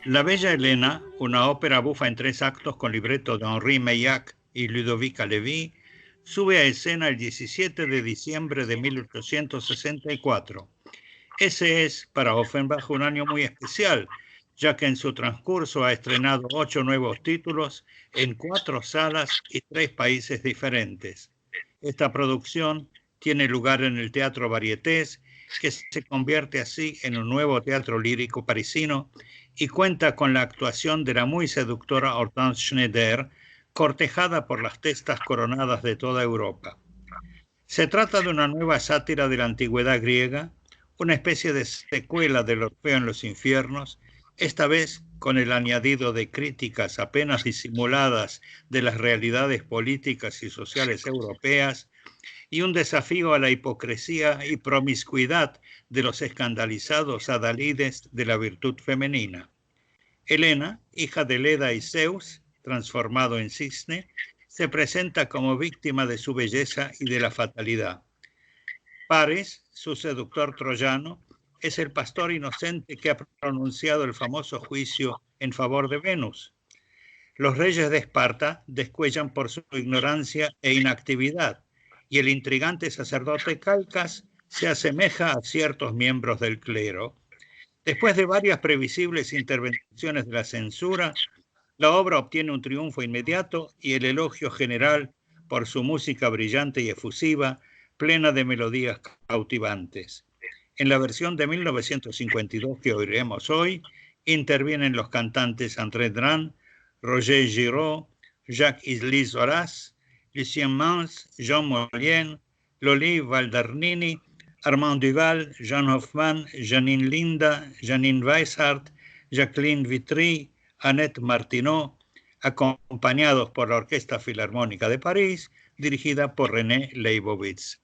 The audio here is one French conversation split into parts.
La Bella Helena, una ópera bufa en 3 actos con libreto de Henri Meillac y Ludovica Levy, sube a escena el 17 de diciembre de 1864. Ese es, para Offenbach, un año muy especial, ya que en su transcurso ha estrenado 8 nuevos títulos en 4 salas y 3 países diferentes. Esta producción tiene lugar en el Teatro Varietés, que se convierte así en un nuevo teatro lírico parisino y cuenta con la actuación de la muy seductora Hortense Schneider, cortejada por las testas coronadas de toda Europa. Se trata de una nueva sátira de la antigüedad griega, una especie de secuela del Orfeo en los infiernos, esta vez con el añadido de críticas apenas disimuladas de las realidades políticas y sociales europeas y un desafío a la hipocresía y promiscuidad de los escandalizados adalides de la virtud femenina. Helena, hija de Leda y Zeus, transformado en cisne, se presenta como víctima de su belleza y de la fatalidad. Paris, su seductor troyano, es el pastor inocente que ha pronunciado el famoso juicio en favor de Venus. Los reyes de Esparta descuellan por su ignorancia e inactividad, y el intrigante sacerdote Calcas se asemeja a ciertos miembros del clero. Después de varias previsibles intervenciones de la censura, la obra obtiene un triunfo inmediato y el elogio general por su música brillante y efusiva, plena de melodías cautivantes. En la versión de 1952 que oiremos hoy, intervienen los cantantes André Dran, Roger Giraud, Jacques-Lise Horace, Lucien Mans, Jean Mollien, Loli Valdernini, Armand Duval, Jean Hoffman, Janine Linda, Janine Weishart, Jacqueline Vitry, Annette Martineau, acompañados por la Orquesta Filarmónica de París, dirigida por René Leibovitz.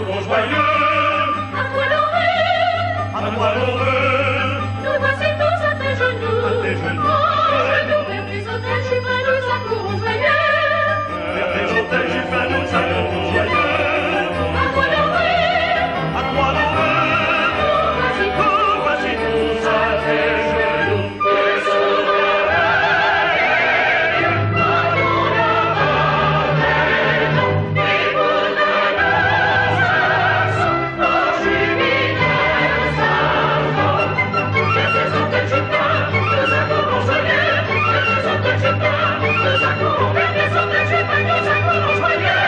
courons joyeux. À quoi l'on veut, À quoi l'on veut, nous voici tous à tes genoux. à tes genoux. Oh, genoux vers tes hôtels, Jupin, nous accourons joyeux. Vers tes hôtels, Jupin, nous accourons joyeux. À quoi l'on veut, À quoi l'on veut, nous voici nous voici tous à tes genoux. Et sous l'oreille, quand on leur ordonne, et pour nos accents, oh, jubileurs enfants. Vers tes hôtels, Jupin, nous accourons joyeux. Vers tes hôtels, Jupin, nous accourons. Vers tes hôtels, Jupin, nous accourons joyeux.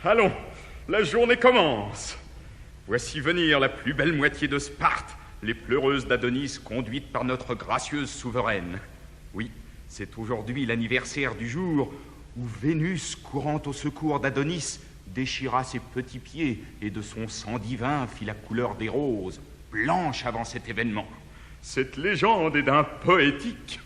Allons, la journée commence. Voici venir la plus belle moitié de Sparte, les pleureuses d'Adonis conduites par notre gracieuse souveraine. Oui, c'est aujourd'hui l'anniversaire du jour où Vénus, courant au secours d'Adonis, déchira ses petits pieds et de son sang divin fit la couleur des roses, blanche avant cet événement. Cette légende est d'un poétique.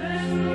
Laisse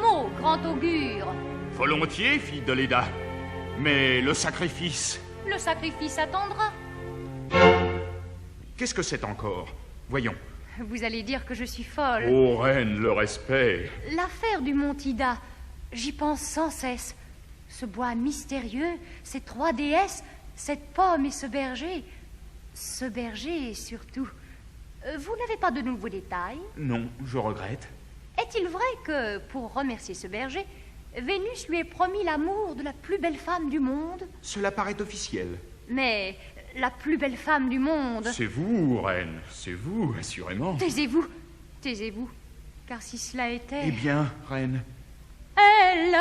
mot, grand augure. Volontiers, fille de Léda. Mais le sacrifice... Le sacrifice attendra. Qu'est-ce que c'est encore? Voyons. Vous allez dire que je suis folle. Ô reine, le respect. L'affaire du mont Ida, j'y pense sans cesse. Ce bois mystérieux, ces 3 déesses, cette pomme et ce berger. Ce berger, surtout. Vous n'avez pas de nouveaux détails? Non, je regrette. Est-il vrai que, pour remercier ce berger, Vénus lui ait promis l'amour de la plus belle femme du monde? Cela paraît officiel. Mais la plus belle femme du monde... C'est vous, reine, c'est vous, assurément. Taisez-vous, taisez-vous, car si cela était... Eh bien, reine. Elle,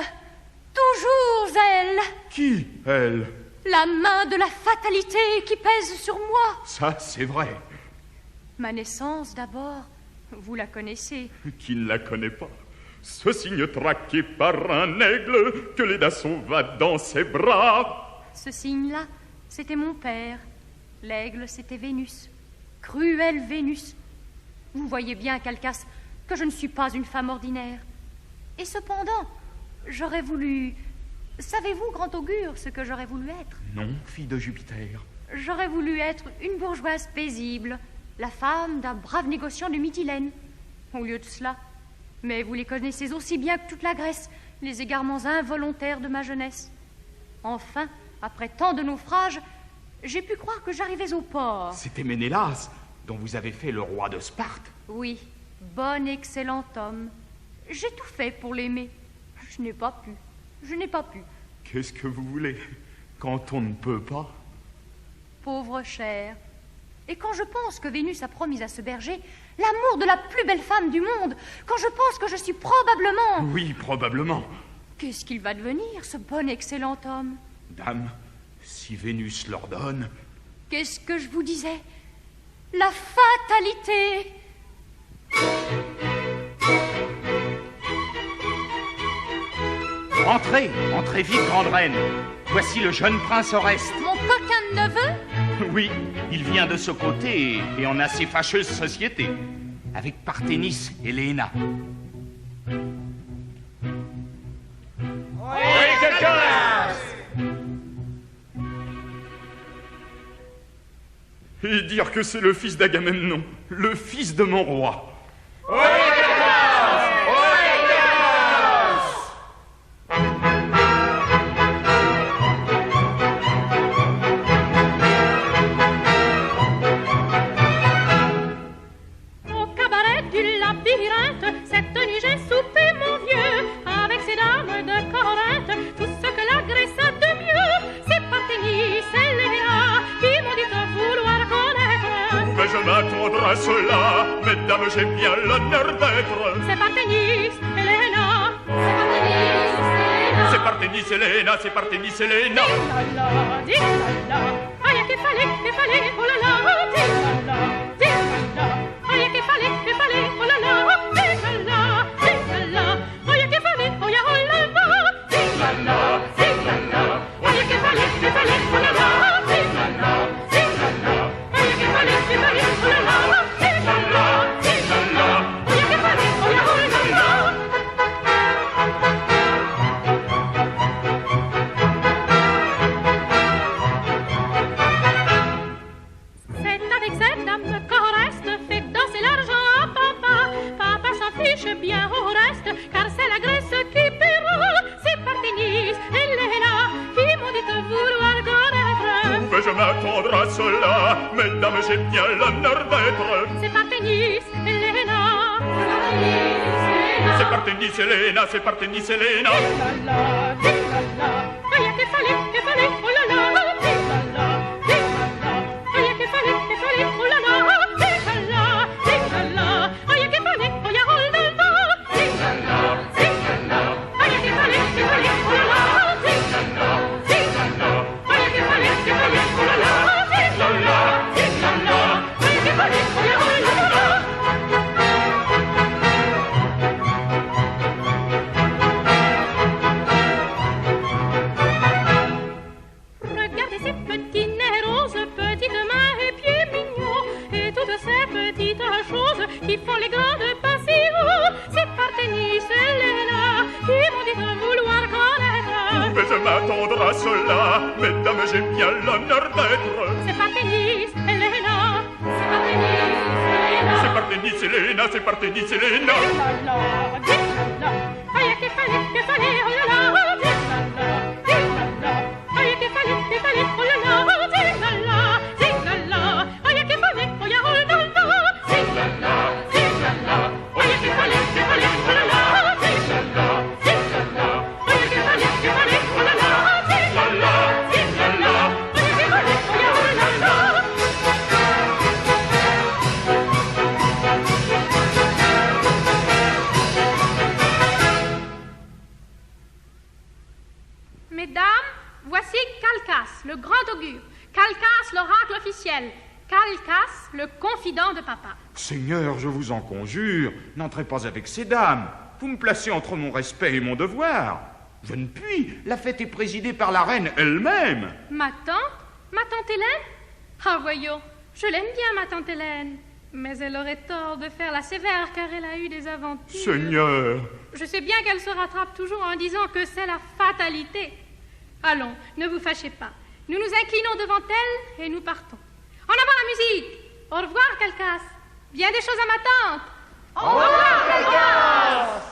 toujours elle. Qui, elle? La main de la fatalité qui pèse sur moi. Ça, c'est vrai. Ma naissance, d'abord, vous la connaissez. Qui ne la connaît pas? Ce signe traqué par un aigle que Léda sauva dans ses bras. Ce signe-là, c'était mon père. L'aigle, c'était Vénus. Cruelle Vénus. Vous voyez bien, Calchas, que je ne suis pas une femme ordinaire. Et cependant, j'aurais voulu... Savez-vous, grand augure, ce que j'aurais voulu être? Non, fille de Jupiter. J'aurais voulu être une bourgeoise paisible, la femme d'un brave négociant de Mytilène. Au lieu de cela... Mais vous les connaissez aussi bien que toute la Grèce, les égarements involontaires de ma jeunesse. Enfin, après tant de naufrages, j'ai pu croire que j'arrivais au port. C'était Ménélas, dont vous avez fait le roi de Sparte. Oui, bon excellent homme. J'ai tout fait pour l'aimer. Je n'ai pas pu. Je n'ai pas pu. Qu'est-ce que vous voulez quand on ne peut pas? Pauvre cher. Et quand je pense que Vénus a promis à ce berger l'amour de la plus belle femme du monde, quand je pense que je suis probablement... Oui, probablement. Qu'est-ce qu'il va devenir, ce bon excellent homme? Dame, si Vénus l'ordonne... Qu'est-ce que je vous disais? La fatalité! Entrez, entrez vite, grande reine. Voici le jeune prince Oreste. Mon coquin de neveu? Oui, il vient de ce côté et en assez fâcheuse société, avec Parthénis et Léna. Et dire que c'est le fils d'Agamemnon, le fils de mon roi. À cela, mesdames, j'ai bien l'honneur d'être. C'est Parthénis, Héléna. C'est Parthénis, Héléna, c'est Parthénis, Héléna. Dis-la-la, aïe, qu'il fallait, oh là là, dis-la-la, aïe, qu'il fallait, oh là là, dis-la-la, aïe, qu'il fallait, oh ya, oh là là, dis-la-la, aïe, qu'il fallait, oh là là, dis-la-la, aïe, qu'il fallait, oh là là. Bien au reste, car c'est la Grèce qui paiera. C'est Parthénis et Léna qui m'ont dit vouloir connaître. Pouvais-je m'attendre à cela, mesdames, j'ai bien l'honneur d'être. C'est Parthénis et Léna. C'est Parthénis et Léna, c'est Parthénis et Léna. Dis-la-la, aïe, qu'il fallait, oh là là. Dis-la-la, aïe, qu'il fallait, oh là là. Dis-la-la, aïe, qu'il fallait, oh ya, oh là là. Regardez ces petits nez roses, petites mains et pieds mignons, et toutes ces petites choses qui font les grandes passions. C'est Parthénis et Léna m'attendra cela. Mesdames, j'ai bien l'honneur d'être. C'est Parthénis, Helena. C'est Parthénis, Helena. C'est Parthénis, Helena, c'est Parthénis, Helena. Aïe, que fallait, oh là là. Aïe, que fallait, oh là là. Zing-la-la, aïe, que fallait, oh ya, oh là là. Zing-la-la, aïe, que fallait, oh là là. Zing-la-la, aïe, que fallait, oh là là. Zing-la-la, aïe, que fallait, oh ya, oh là là. Mesdames, voici Calchas, le grand augure. Calchas, l'oracle officiel. Calchas, le confident de papa. Seigneur, je vous en conjure, n'entrez pas avec ces dames. Vous me placez entre mon respect et mon devoir. Je ne puis. La fête est présidée par la reine elle-même. Ma tante Hélène? Ah, voyons, je l'aime bien, ma tante Hélène. Mais elle aurait tort de faire la sévère car elle a eu des aventures. Seigneur. Je sais bien qu'elle se rattrape toujours en disant que c'est la fatalité. Allons, ne vous fâchez pas. Nous nous inclinons devant elle et nous partons. En avant la musique. Au revoir, Calchas. Bien des choses à ma tante. Au revoir, Calchas.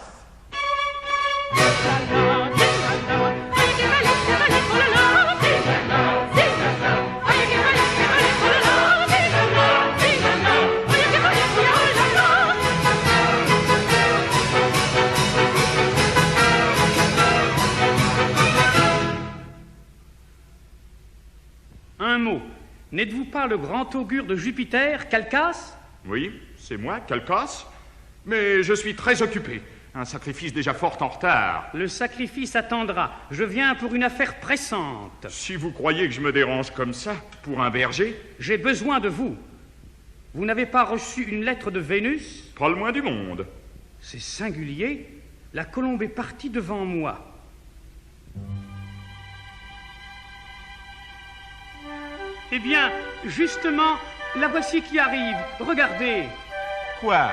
Un mot. N'êtes-vous pas le grand augure de Jupiter, Calchas? Oui, c'est moi, Calchas. Mais je suis très occupé. Un sacrifice déjà fort en retard. Le sacrifice attendra. Je viens pour une affaire pressante. Si vous croyez que je me dérange comme ça, pour un berger... J'ai besoin de vous. Vous n'avez pas reçu une lettre de Vénus? Pas le moins du monde. C'est singulier. La colombe est partie devant moi. Eh bien, justement, la voici qui arrive. Regardez. Quoi?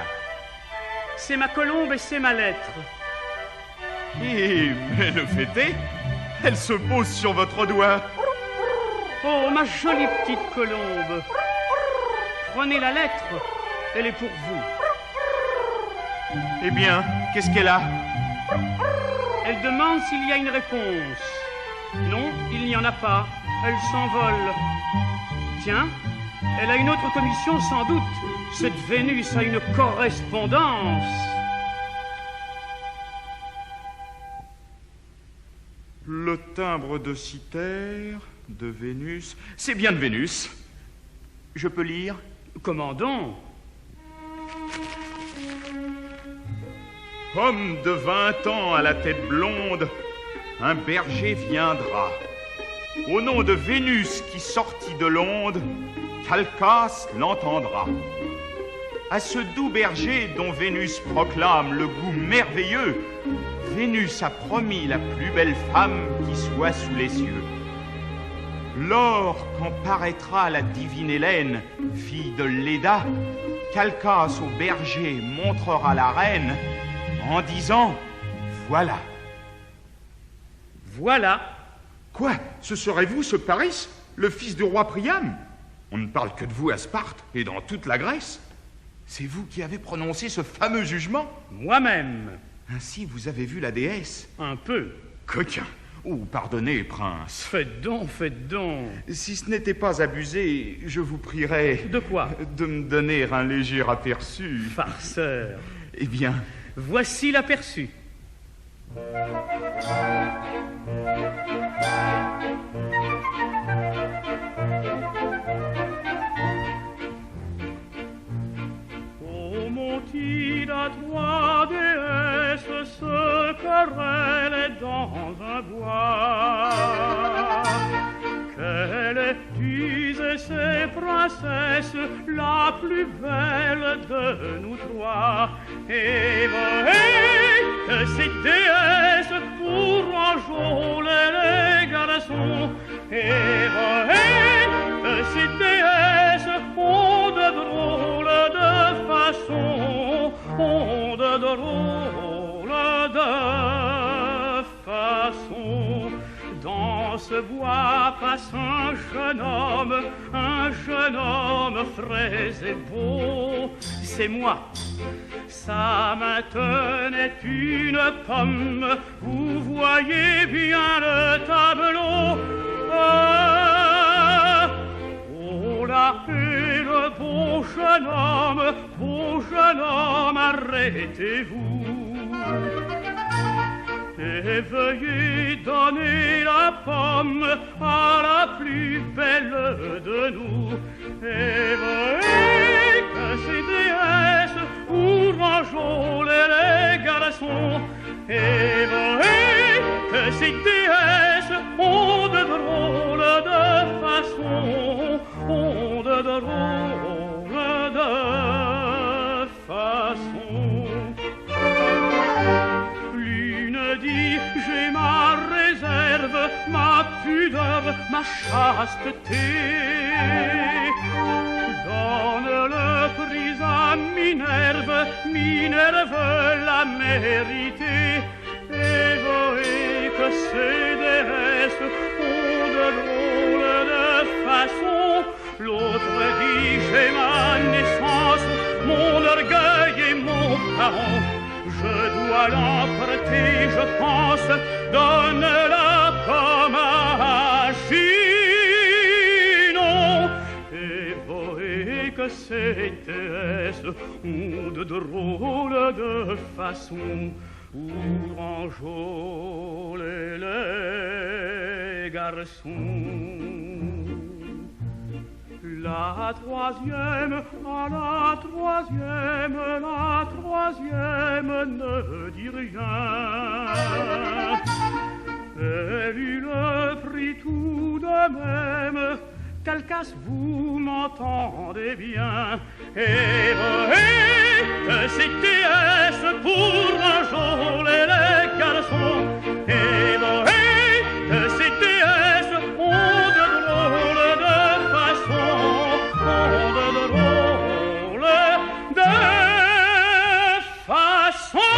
C'est ma colombe et c'est ma lettre. Eh, mais le fait est, elle se pose sur votre doigt. Oh, ma jolie petite colombe. Prenez la lettre. Elle est pour vous. Eh bien, qu'est-ce qu'elle a? Elle demande s'il y a une réponse. Non, il n'y en a pas. Elle s'envole. Tiens, elle a une autre commission sans doute. Cette Vénus a une correspondance. Le timbre de Cythère, de Vénus... C'est bien de Vénus. Je peux lire? Comment donc? Homme de 20 ans à la tête blonde, un berger viendra. Au nom de Vénus qui sortit de l'onde, Calchas l'entendra. À ce doux berger dont Vénus proclame le goût merveilleux, Vénus a promis la plus belle femme qui soit sous les cieux. Lors quand paraîtra la divine Hélène, fille de Léda, Calchas au berger montrera la reine en disant « Voilà ». Voilà. Quoi? Ce serait vous, ce Paris, le fils du roi Priam? On ne parle que de vous à Sparte et dans toute la Grèce. C'est vous qui avez prononcé ce fameux jugement? Moi-même. Ainsi vous avez vu la déesse? Un peu. Coquin. Oh, pardonnez, prince. Faites donc, faites donc. Si ce n'était pas abusé, je vous prierais... De quoi? De me donner un léger aperçu. Farceur. Eh bien... Voici l'aperçu. Oh, montit à toi, déesse, se querelle dans un bois. Quelle est, disent ces princesses, la plus belle de nous trois? Et que ces déesses pour enjôler les garçons. Et que ces déesses ont de drôles de façons, ont de drôles de façons. ce bois passe un jeune homme frais et beau. C'est moi. Sa main tenait une pomme, vous voyez bien le tableau. Oh là est le beau jeune homme, arrêtez-vous. Et veuillez donner la pomme à la plus belle de nous. Et veuillez que ces déesses enjôlent les garçons. Et veuillez que ces déesses ont de drôles de façons, ont de drôles de façons. Dit, j'ai ma réserve, ma pudeur, ma chasteté. Donne-le prix à Minerve, Minerve l'a mérité. Et voyez que ces déesses ont de drôles de façons. L'autre dit, j'ai ma naissance, mon orgueil et mon parent. Je dois l'emprunter, je pense, donne-la comme à Chinon. Et voyez que ces déesses ont de drôles de façons pour enjôler les garçons. La troisième, ne dit rien. Elle eut le prix tout de même. Calcas, vous m'entendez bien. Et voyez que ces déesses pour enjôler les garçons. Et voyez que ces déesses ont de drôles de façons, ont de drôles de façons.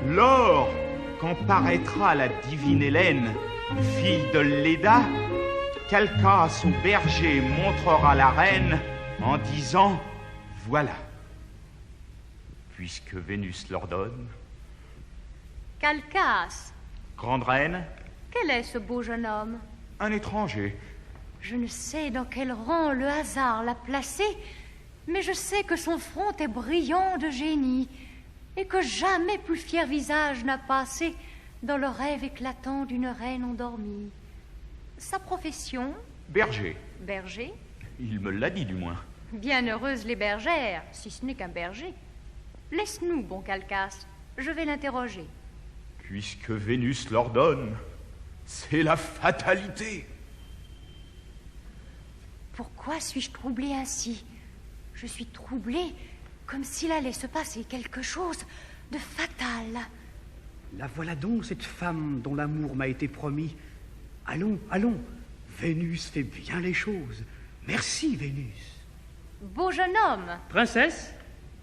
Lors, quand paraîtra la divine Hélène, fille de Léda, Calcas au berger montrera la reine en disant « Voilà, puisque Vénus l'ordonne. » Calcas, Grande reine, quel est ce beau jeune homme? un étranger. Je ne sais dans quel rang le hasard l'a placé, mais je sais que son front est brillant de génie et que jamais plus fier visage n'a passé dans le rêve éclatant d'une reine endormie. Sa profession? Berger. Berger? Il me l'a dit du moins. Bien heureuses les bergères, si ce n'est qu'un berger. Laisse-nous, bon Calcas, je vais l'interroger. Puisque Vénus l'ordonne, c'est la fatalité. Pourquoi suis-je troublée ainsi? Je suis troublée comme s'il allait se passer quelque chose de fatal. La voilà donc, cette femme dont l'amour m'a été promis. Allons, allons, Vénus fait bien les choses. Merci, Vénus. Beau jeune homme, Princesse,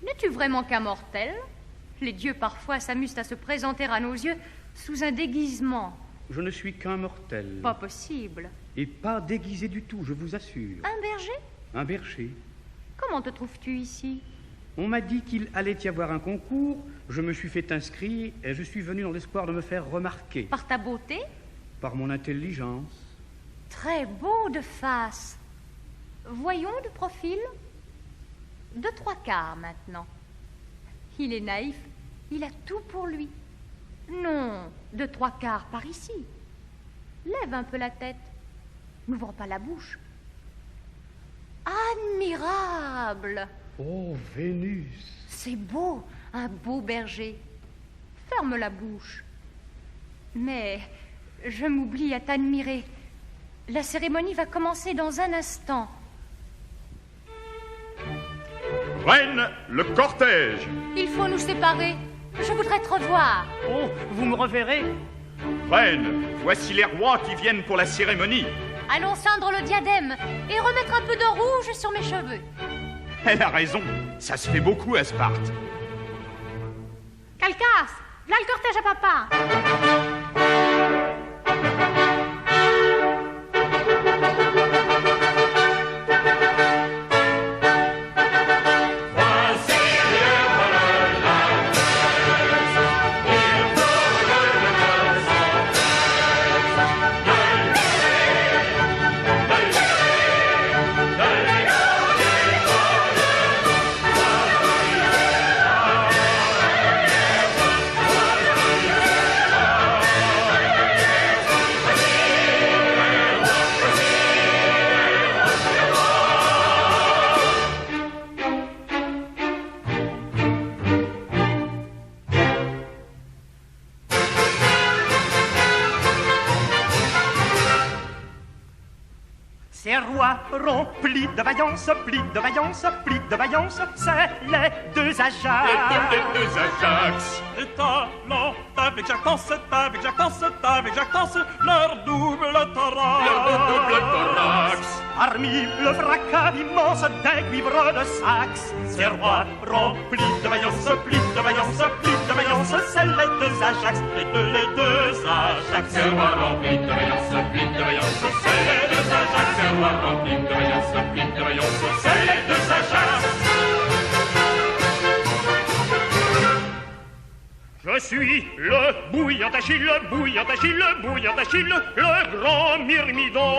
n'es-tu vraiment qu'un mortel? Les dieux parfois s'amusent à se présenter à nos yeux sous un déguisement. Je ne suis qu'un mortel. Pas possible. Et pas déguisé du tout, je vous assure. Un berger? Un berger. Comment te trouves-tu ici? On m'a dit qu'il allait y avoir un concours, je me suis fait inscrire et je suis venu dans l'espoir de me faire remarquer. Par ta beauté? Par mon intelligence. Très beau de face. Voyons de profil. De 3/4 maintenant. Il est naïf, il a tout pour lui. Non, de 3/4 par ici. Lève un peu la tête. N'ouvre pas la bouche. Admirable! Oh, Vénus! C'est beau, un beau berger. ferme la bouche. Mais je m'oublie à t'admirer. La cérémonie va commencer dans un instant. Reine, le cortège. Il faut nous séparer. Je voudrais te revoir. Oh, vous me reverrez. Reine, voici les rois qui viennent pour la cérémonie. Allons ceindre le diadème et remettre un peu de rouge sur mes cheveux. Elle a raison, ça se fait beaucoup à Sparte. Calcas, v'là le cortège à papa. Ces rois remplis de vaillance, plis de vaillance, plis de vaillance, c'est les deux Ajax. Les deux Ajax. De talent, avec jactance, avec jactance, avec jactance, leur double thorax. Leur double thorax. Parmi le fracas immense des cuivres de Saxe, ces rois remplis de vaillance, plis de vaillance, plis de vaillance, c'est les deux Ajax, les deux Ajax. Ces rois remplis de vaillance, plis de vaillance, c'est les deux Ajax. Ces rois remplis de vaillance, plis de vaillance, c'est les deux Ajax. Je suis le bouillant Achille, bouillant Achille, bouillant Achille, le grand Myrmidon.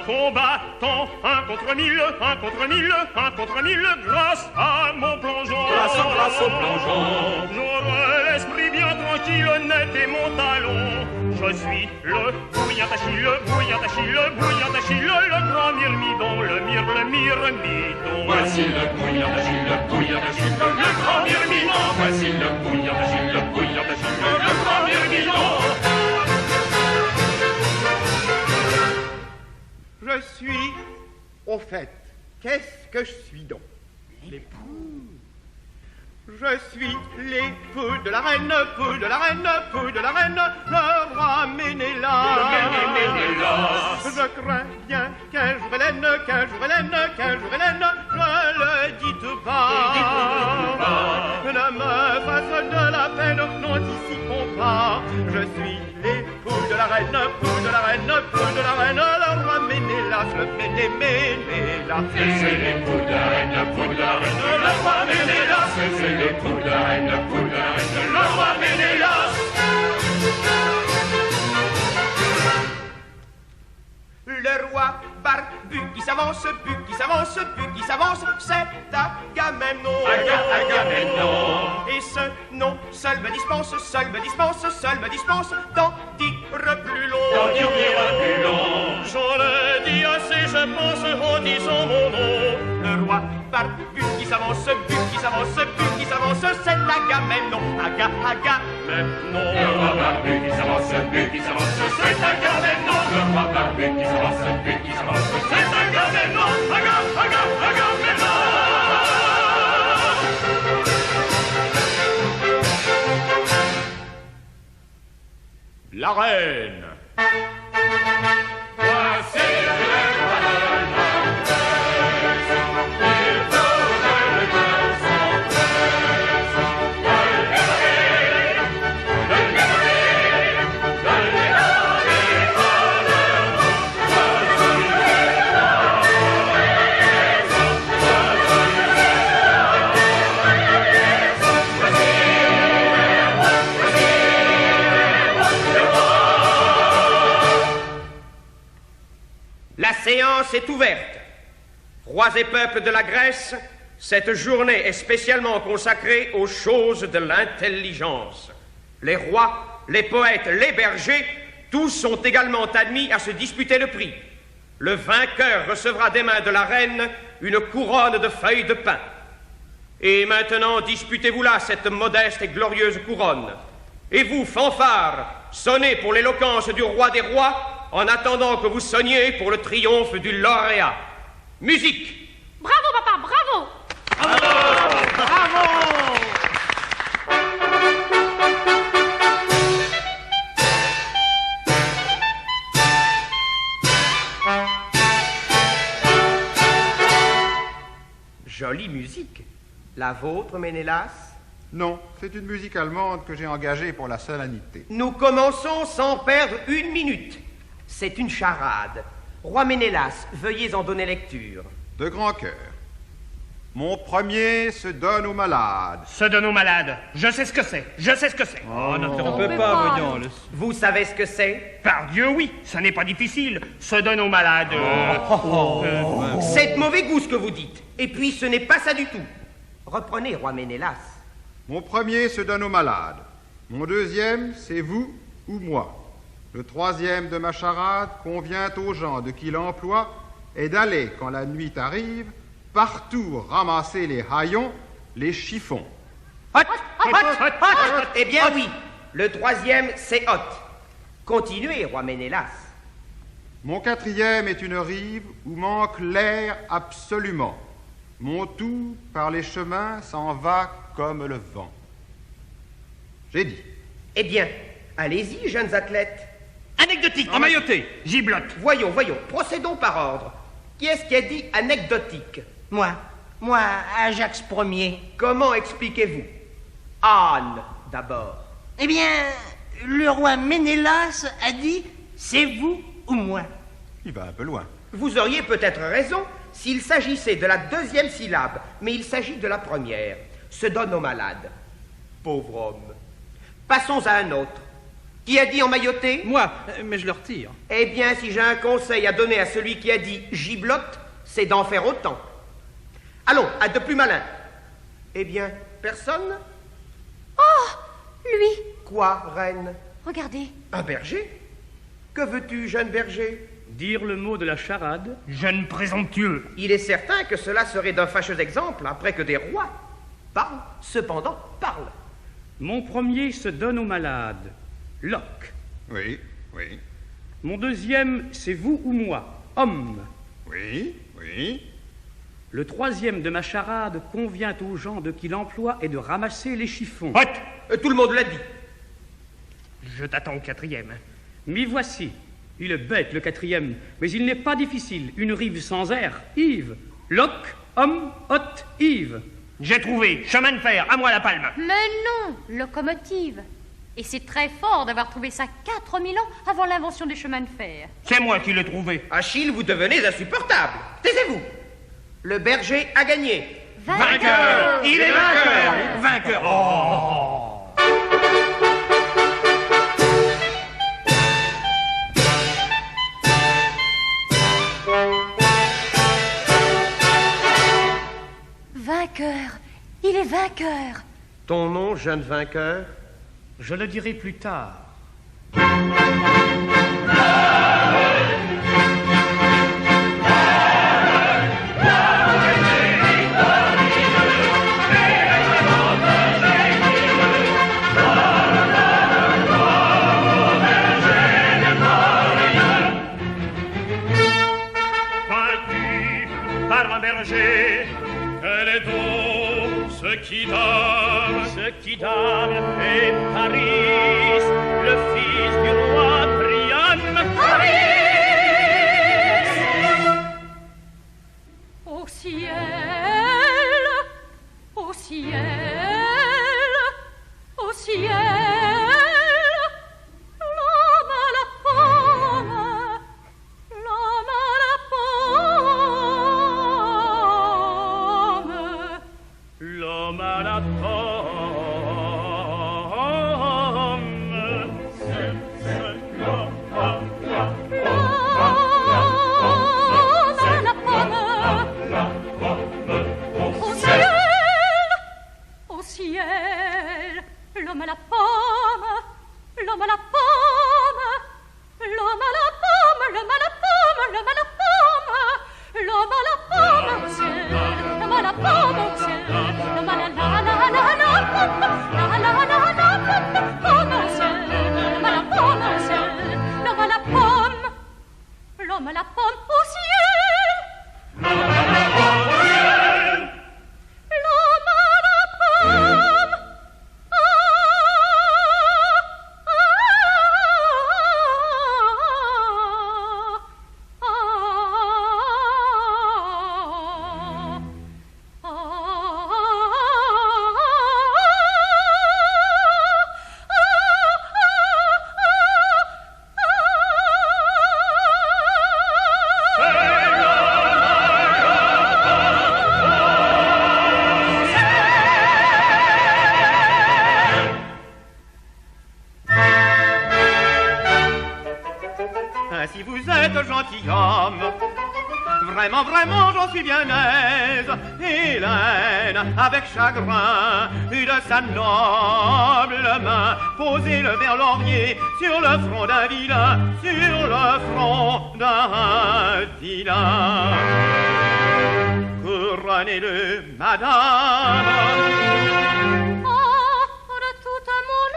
Combattant un contre mille, un contre mille, un contre mille, grâce à mon plongeon. Grâce au plongeon. J'aurai l'esprit bien tranquille, net et mon talon. Je suis le bouillant Achille, bouillant Achille, bouillant Achille, le grand Myrmidon, le Myrmidon. Voici le bouillant Achille, bouillant Achille, le grand Myrmidon. Voici le bouillant Achille, bouillant Achille, le grand Myrmidon. Je suis, au fait, qu'est-ce que je suis donc? L'époux. Je suis l'époux de la reine, époux de la reine, époux de la reine, le roi Ménélas. Je crains bien qu'un jour Hélène, qu'un jour Hélène, qu'un jour Hélène, je le dis tout bas. Ne me fasse de la peine, n'anticipons pas. Je suis l'époux de la reine, époux de la reine, époux de la reine, le roi Ménélas, le Ménélas. C'est l'époux de la reine, époux de la reine, le roi Ménélas. C'est l'époux de la reine, époux de la reine, le roi Ménélas. Le roi barbu qui s'avance, bu qui s'avance, c'est Agamemnon. Agamemnon. Et ce nom seul me dispense, seul me dispense, seul me dispense d'en dire plus long. D'en dire plus long. J'en ai dit assez, je pense, en disant mon nom. Le roi barbu qui s'avance, bu qui s'avance, bu qui s'avance, c'est Agamemnon. Agamemnon. Le roi barbu qui s'avance, bu qui s'avance, c'est Agamemnon. Le roi barbu qui s'avance, bu qui s'avance, c'est Agamemnon. Agamemnon. La reine. Voici le roi de l'Angleterre. Il faut que le cœur s'empresse de l'élever à l'heure. Voici le roi La séance est ouverte. Rois et peuples de la Grèce, cette journée est spécialement consacrée aux choses de l'intelligence. Les rois, les poètes, les bergers, tous sont également admis à se disputer le prix. Le vainqueur recevra des mains de la reine une couronne de feuilles de pin. Et maintenant, disputez-vous-là cette modeste et glorieuse couronne. Et vous, fanfares, sonnez pour l'éloquence du roi des rois, en attendant que vous sonniez pour le triomphe du lauréat. Musique! Bravo, papa, bravo! Bravo! Bravo! Jolie musique. La vôtre, Ménélas? Non, c'est une musique allemande que j'ai engagée pour la solennité. Nous commençons sans perdre une minute. C'est une charade. Roi Ménélas, veuillez en donner lecture. De grand cœur. Mon premier se donne aux malades. Se donne aux malades. Je sais ce que c'est. Je sais ce que c'est. Oh, n'interrompez pas, voyons. Vous savez ce que c'est? Par Dieu, oui. Ça n'est pas difficile. Se donne aux malades. C'est de mauvais goût ce que vous dites. Et puis, ce n'est pas ça du tout. Reprenez, roi Ménélas. Mon premier se donne aux malades. Mon deuxième, c'est vous ou moi. Le troisième de ma charade convient aux gens de qui l'emploi est d'aller, quand la nuit arrive, partout ramasser les haillons, les chiffons. Hot, hot, hot, hot. Eh bien oui, le troisième, c'est hot. Continuez, roi Ménélas. Mon quatrième est une rive où manque l'air absolument. Mon tout, par les chemins, s'en va comme le vent. J'ai dit. Eh bien, allez-y, jeunes athlètes. Anecdotique, emmailloté, giblotte. Voyons, procédons par ordre. Qui est-ce qui a dit anecdotique? Moi, Ajax Ier. Comment expliquez-vous? Anne, d'abord. Eh bien, le roi Ménélas a dit « c'est vous ou moi ». Il va un peu loin. Vous auriez peut-être raison s'il s'agissait de la deuxième syllabe, mais il s'agit de la première. Se donne aux malades. Pauvre homme. Passons à un autre. Qui a dit emmailloté? Moi, mais je le retire. Eh bien, si j'ai un conseil à donner à celui qui a dit giblotte, c'est d'en faire autant. Allons, à de plus malins. Eh bien, personne? Oh, lui. Quoi, reine? Regardez. Un berger? Que veux-tu, jeune berger? Dire le mot de la charade, jeune présomptueux. Il est certain que cela serait d'un fâcheux exemple après que des rois parlent, cependant parlent. Mon premier se donne aux malades. Locke. Oui. Mon deuxième, c'est vous ou moi, homme. Oui. Le troisième de ma charade convient aux gens de qui l'emploi est de ramasser les chiffons. Hot! Tout le monde l'a dit. Je t'attends au quatrième. M'y voici. Il est bête, le quatrième, mais il n'est pas difficile. Une rive sans air, Yves. Locke, homme, hot, Yves. J'ai trouvé. Chemin de fer, à moi la palme. Mais non, locomotive. Et c'est très fort d'avoir trouvé ça 4000 ans avant l'invention des chemins de fer. C'est moi qui l'ai trouvé. Achille, vous devenez insupportable. Taisez-vous. Le berger a gagné. Vainqueur! Il est vainqueur! Vainqueur! Oh! Vainqueur! Il est vainqueur! Ton nom, jeune vainqueur? Je le dirai plus tard. Vaincu par un berger, quel est donc ce qui donne Et Paris, le fils du roi Priam. Au ciel, au ciel, au ciel, l'homme à la pomme, l'homme à la pomme. L'homme à la pomme. L'homme à la pomme, l'homme à la pomme, l'homme à la pomme, l'homme à la pomme, l'homme à la pomme, l'homme à la pomme au ciel, l'homme à la pomme au ciel, l'homme à la ainsi vous êtes gentilhomme. Vraiment, vraiment, j'en suis bien aise. Hélène, avec chagrin, eut de sa noble main posé le verre laurier sur le front d'un vilain, sur le front d'un vilain. Couronnez-le, madame. Oh, de tout mon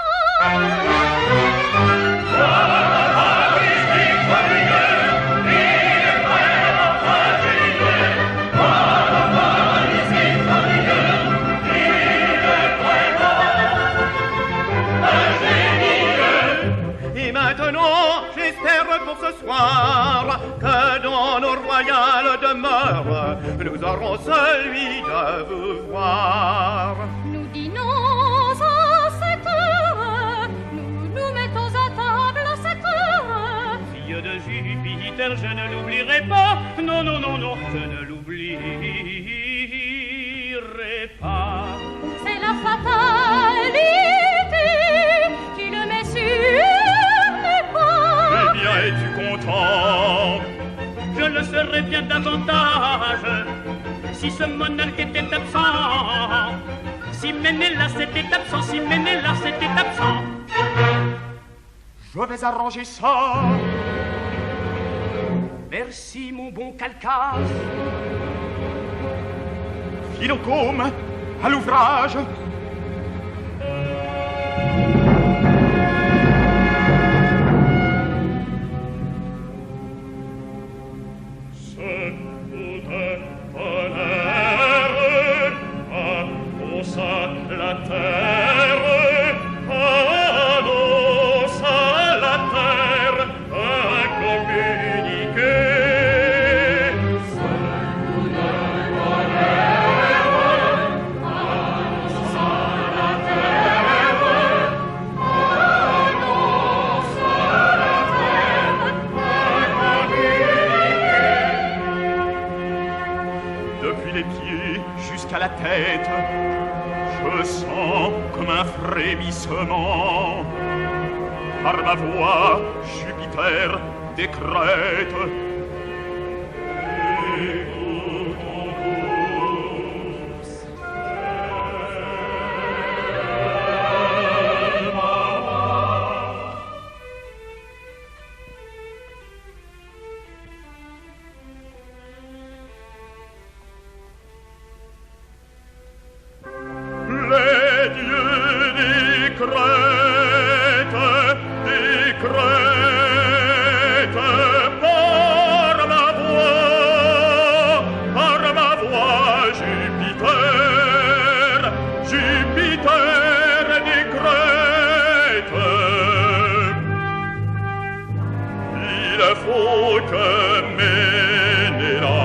âme. Pour ce soir, que dans nos royales demeures, nous aurons celui de vous voir. Nous dînons à 7 heures, nous nous mettons à table à 7 heures. Fille de Jupiter, je ne l'oublierai pas. Non, non, non, non, je ne l'oublierai pas. C'est la fatalité qui le met sur. Es-tu content? Je le serais bien davantage si ce monarque était absent, si Ménélas était absent, si Ménélas était absent. Je vais arranger ça. Merci mon bon Calcas. Philocôme, à l'ouvrage. La terre, annonce à la terre un communiqué. Ce coup de bonheur annonce à la terre, annonce à la terre un communiqué. Depuis les pieds jusqu'à la tête, je sens comme un frémissement. Par ma voix, Jupiter décrète. Écoutons tous. Les dieux décrètent, décrètent par ma voix, Jupiter, Jupiter décrète. Il faut que Ménélas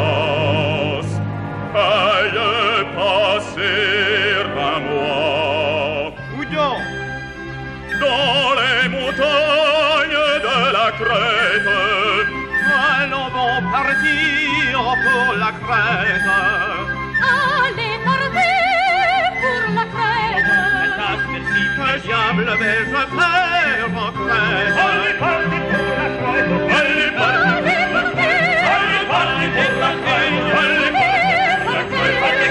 aille passer un mois. Où donc? Dans les montagnes de la Crète. Allons bon partir pour la Crète. Allez, partez pour la Crète. Que diable vais-je faire en Crète? Allez, partez pour la Crète. Allez, partez pour la Crète. Allez, partez pour la Crète. Allez, partez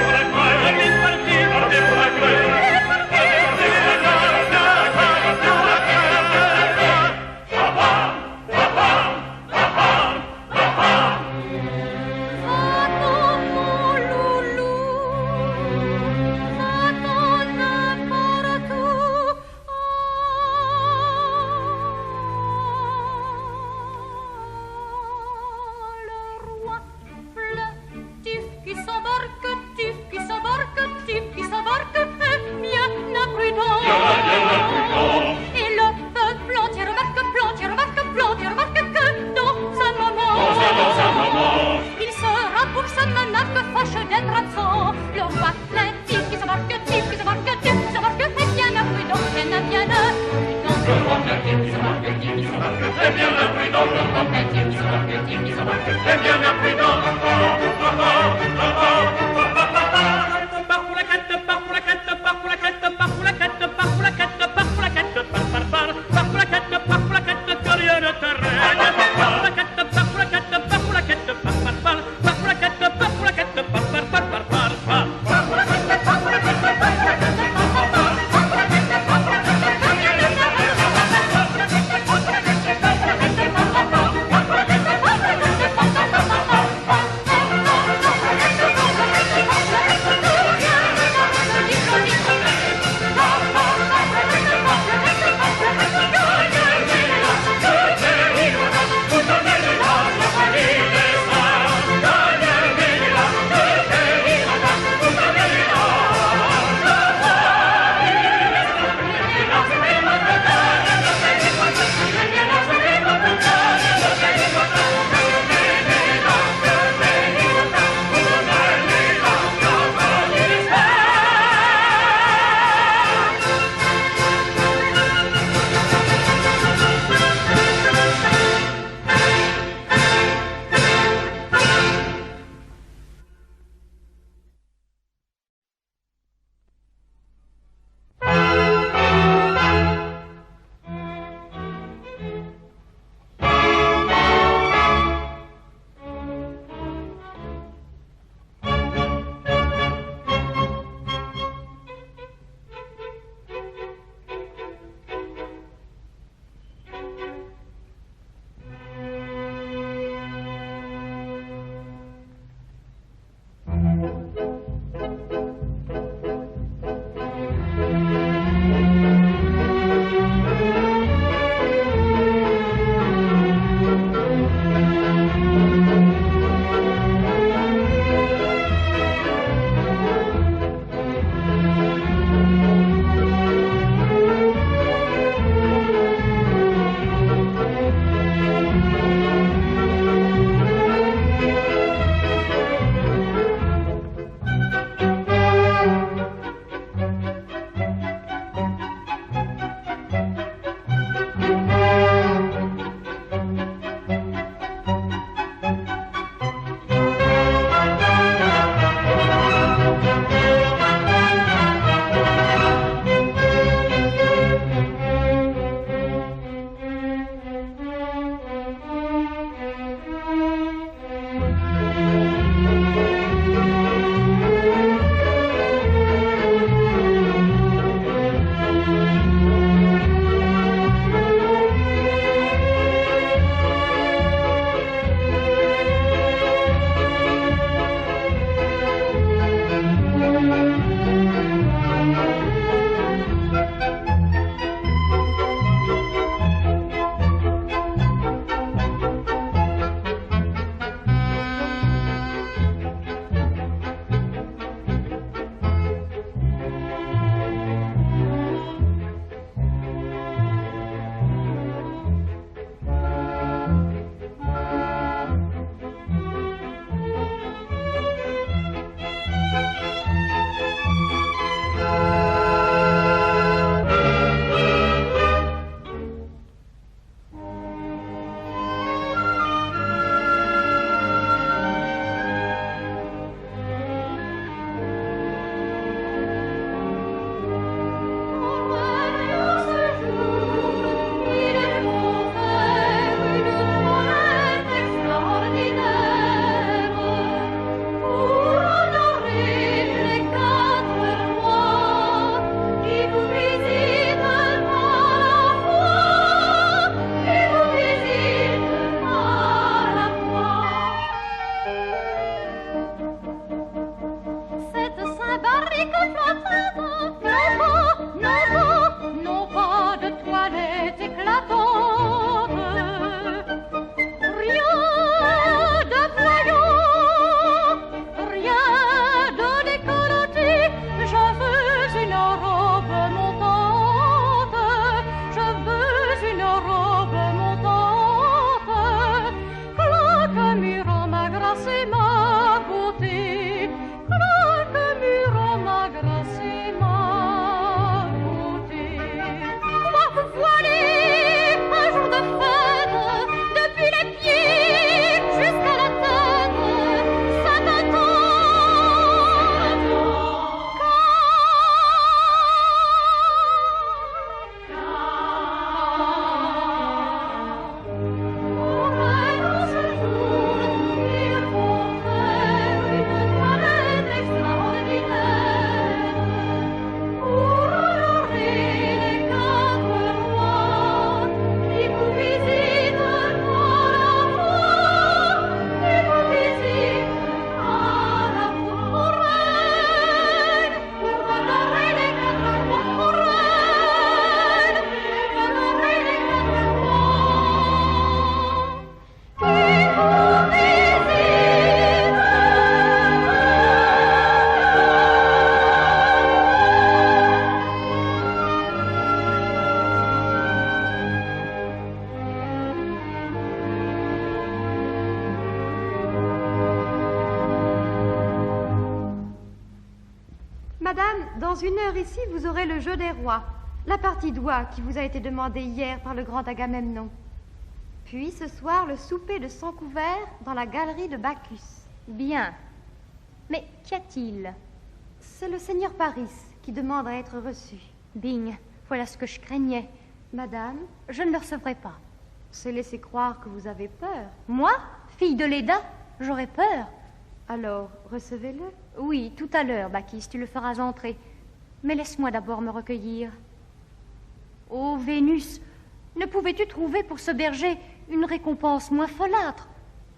pour la Crète. Allez, partez pour la Crète. Va-t'en, mon loulou, va-t'en n'importe où. Le roi plaintif qui s'embarque, tif qui s'embarque, tif qui s'embarque, est bien imprudent. Et le peuple entier remarque, que dans un moment, il sera pour ce monarque fâché d'être absent. Le roi plaintif qui s'embarque, tif qui s'embarque, tif qui s'embarque, est bien imprudent, bien imprudent. Le roi plaintif qui s'embarque, tif qui s'embarque, est bien imprudent. Le roi plaintif qui s'embarque, tif qui s'embarque, est bien imprudent. Part pour la crête, part pour la crête, part pour la crête, part pour la crête, part pour la crête, part pour la crête, part pour la crête, part pour la crête, que rien ne t'arrête. Part pour la crête, dans 1 heure ici, vous aurez le jeu des rois, la partie d'oie qui vous a été demandée hier par le grand Agamemnon. Puis ce soir, le souper de 100 couverts dans la galerie de Bacchus. Bien. Mais qu'y a-t-il? C'est le seigneur Paris qui demande à être reçu. Bing, voilà ce que je craignais. Madame, je ne le recevrai pas. C'est laisser croire que vous avez peur. Moi, fille de Léda, j'aurais peur. Alors, recevez-le. Oui, tout à l'heure, Bacchis, tu le feras entrer. Mais laisse-moi d'abord me recueillir. Ô Vénus, ne pouvais-tu trouver pour ce berger une récompense moins folâtre?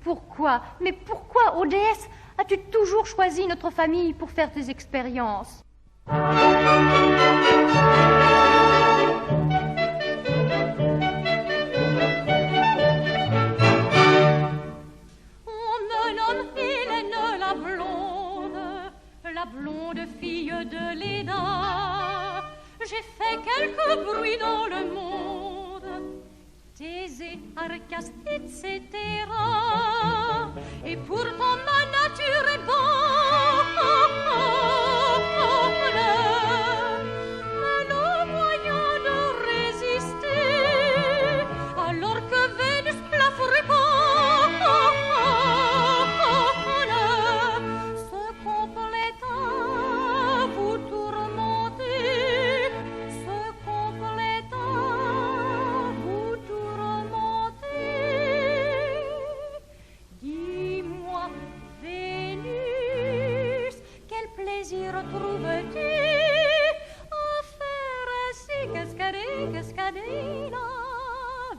Pourquoi, mais pourquoi, ô déesse, as-tu toujours choisi notre famille pour faire tes expériences? La blonde fille de Léda, j'ai fait quelques bruits dans le monde, Thésée, Arcas, etc. Et pourtant ma nature est bonne, mais le moyen de résister, alors que Vénus la fripponne, trouves-tu à faire ainsi cascader la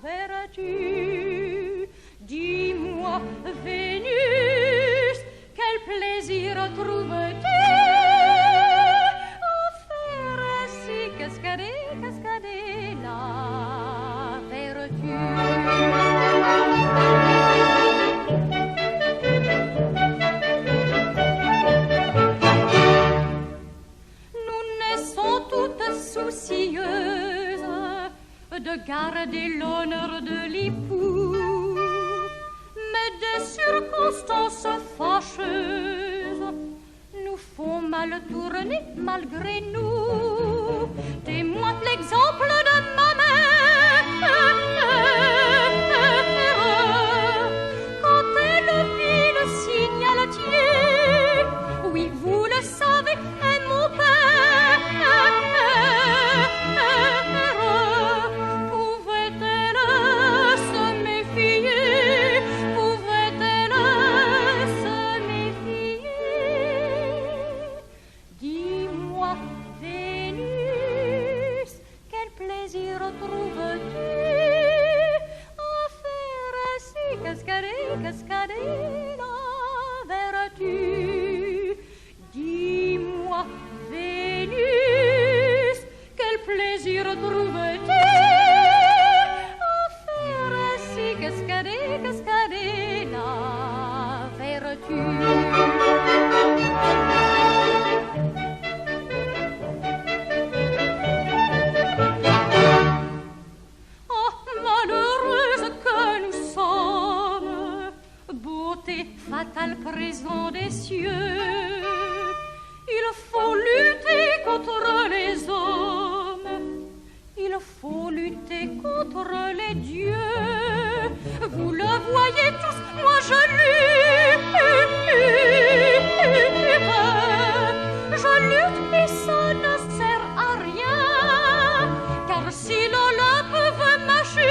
vertu? Dis-moi, Vénus, quel plaisir trouves-tu à faire ainsi cascader la vertu? Soucieuse de garder l'honneur de l'époux, mais des circonstances fâcheuses nous font mal tourner malgré nous. Témoin l'exemple de ma mère, quand elle vit le signaletier, oui vous le savez, est mon père. Cascader la vertu. Dis-moi, Vénus, quel plaisir trouves-tu à faire ainsi cascader la vertu? Fatal présent des cieux, il faut lutter contre les hommes, il faut lutter contre les dieux. Vous le voyez tous, moi je lutte et ça ne sert à rien, car si l'Olympe veut ma chute,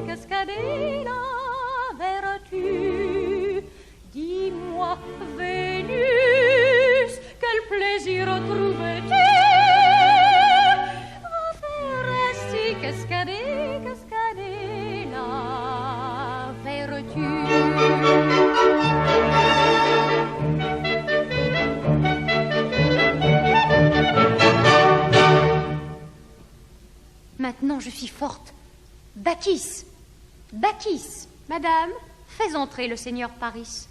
cascader la vertu. Dis-moi, Vénus, quel plaisir trouves-tu à faire ainsi cascader la vertu? Maintenant, je suis forte. Bacchis. Bacchis. Madame, fais entrer le seigneur Paris.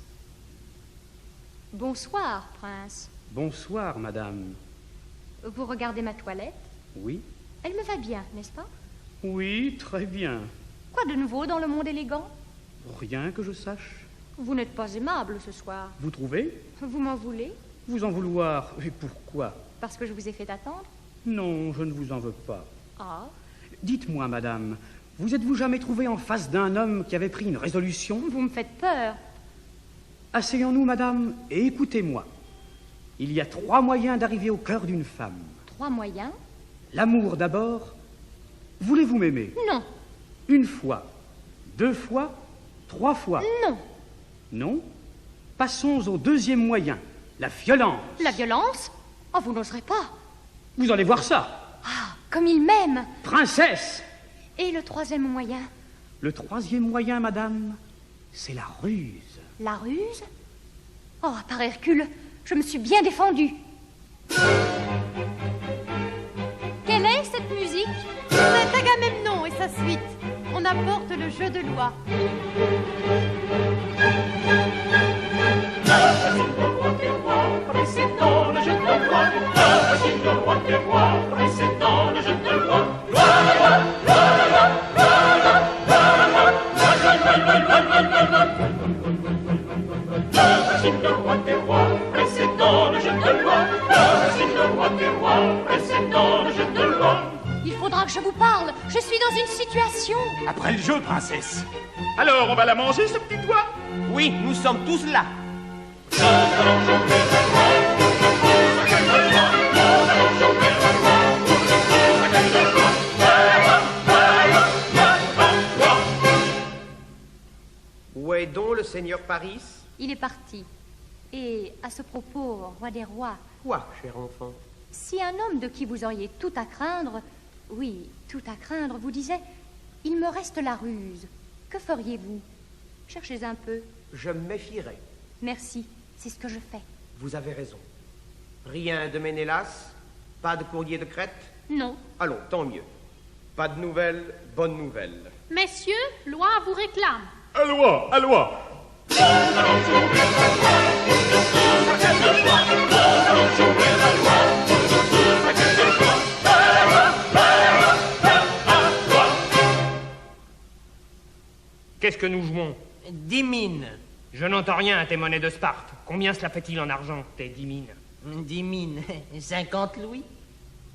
Bonsoir, prince. Bonsoir, madame. Vous regardez ma toilette? Oui? Elle me va bien, n'est-ce pas? Oui, très bien. Quoi de nouveau dans le monde élégant? Rien que je sache. Vous n'êtes pas aimable ce soir. Vous trouvez? Vous m'en voulez? Vous en vouloir? Et pourquoi? Parce que je vous ai fait attendre? Non, je ne vous en veux pas. Ah. Dites-moi, madame, vous êtes-vous jamais trouvée en face d'un homme qui avait pris une résolution? Vous me faites peur. Asseyons-nous, madame, et écoutez-moi. Il y a 3 moyens d'arriver au cœur d'une femme. 3 moyens? L'amour d'abord. Voulez-vous m'aimer? Non. 1 fois, 2 fois, 3 fois. Non. Non? Passons au 2e moyen, la violence. La violence? Oh, vous n'oserez pas. Vous allez voir ça. Ah, comme il m'aime. Princesse! Et le 3e moyen? Le 3e moyen, madame, c'est la ruse. La ruse? Oh, par Hercule, je me suis bien défendue. Quelle est cette musique? C'est Agamemnon et sa suite. On apporte le jeu de loi. Précédant le jeu de loi, voici le roi des rois, précédant le jeu de loi. Voici le roi des rois, précédant le jeu de loi. Voici le roi des rois, précédant le jeu de loi. Il faudra que je vous parle. Je suis dans une situation. Après le jeu, princesse. Alors, on va la manger, ce petit doigt? Oui, nous sommes tous là. Où est donc le seigneur Paris? Il est parti. Et à ce propos, roi des rois. Quoi, cher enfant? Si un homme de qui vous auriez tout à craindre, oui, tout à craindre, vous disait, il me reste la ruse. Que feriez-vous? Cherchez un peu. Je me méfierai. Merci, c'est ce que je fais. Vous avez raison. Rien de Ménélas? Pas de courrier de Crète? Non. Allons, tant mieux. Pas de nouvelles, bonne nouvelle. Messieurs, loi vous réclame. À loi, à loi. Qu'est-ce que nous jouons? 10 mines. Je n'entends rien à tes monnaies de Sparte. Combien cela fait-il en argent, tes 10 mines? 10 mines. 50 louis.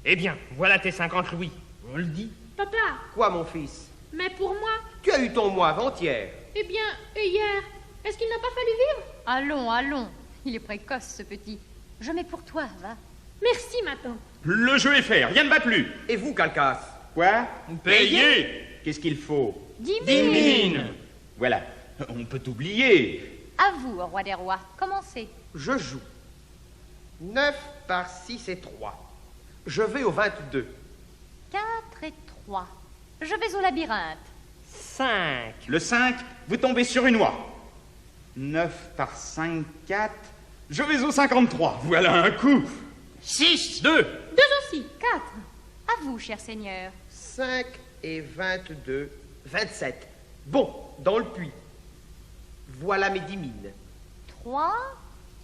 Eh bien, voilà tes 50 louis. On le dit. Papa, Quoi, mon fils? mais pour moi, Tu as eu ton mot avant-hier. eh bien, et hier, est-ce qu'il n'a pas fallu vivre? Allons, allons. Il est précoce, ce petit. Je mets pour toi, va. Merci, ma tante. Le jeu est fait, rien ne va plus. Et vous, Calcas? Quoi? Payer. Qu'est-ce qu'il faut? 10 10 000. mines. Voilà, on peut oublier. À vous, roi des rois. Commencez. Je joue. 9 par 6 et 3. Je vais au 22. 4 et 3. Je vais au labyrinthe. 5. Le 5, vous tombez sur une oie. 9 par 5, 4. Je vais au 53. Voilà un coup. 6. 2. 2 aussi. 4. À vous, cher seigneur. 5 et 22, 27. Bon, dans le puits. Voilà mes 10 mines. 3.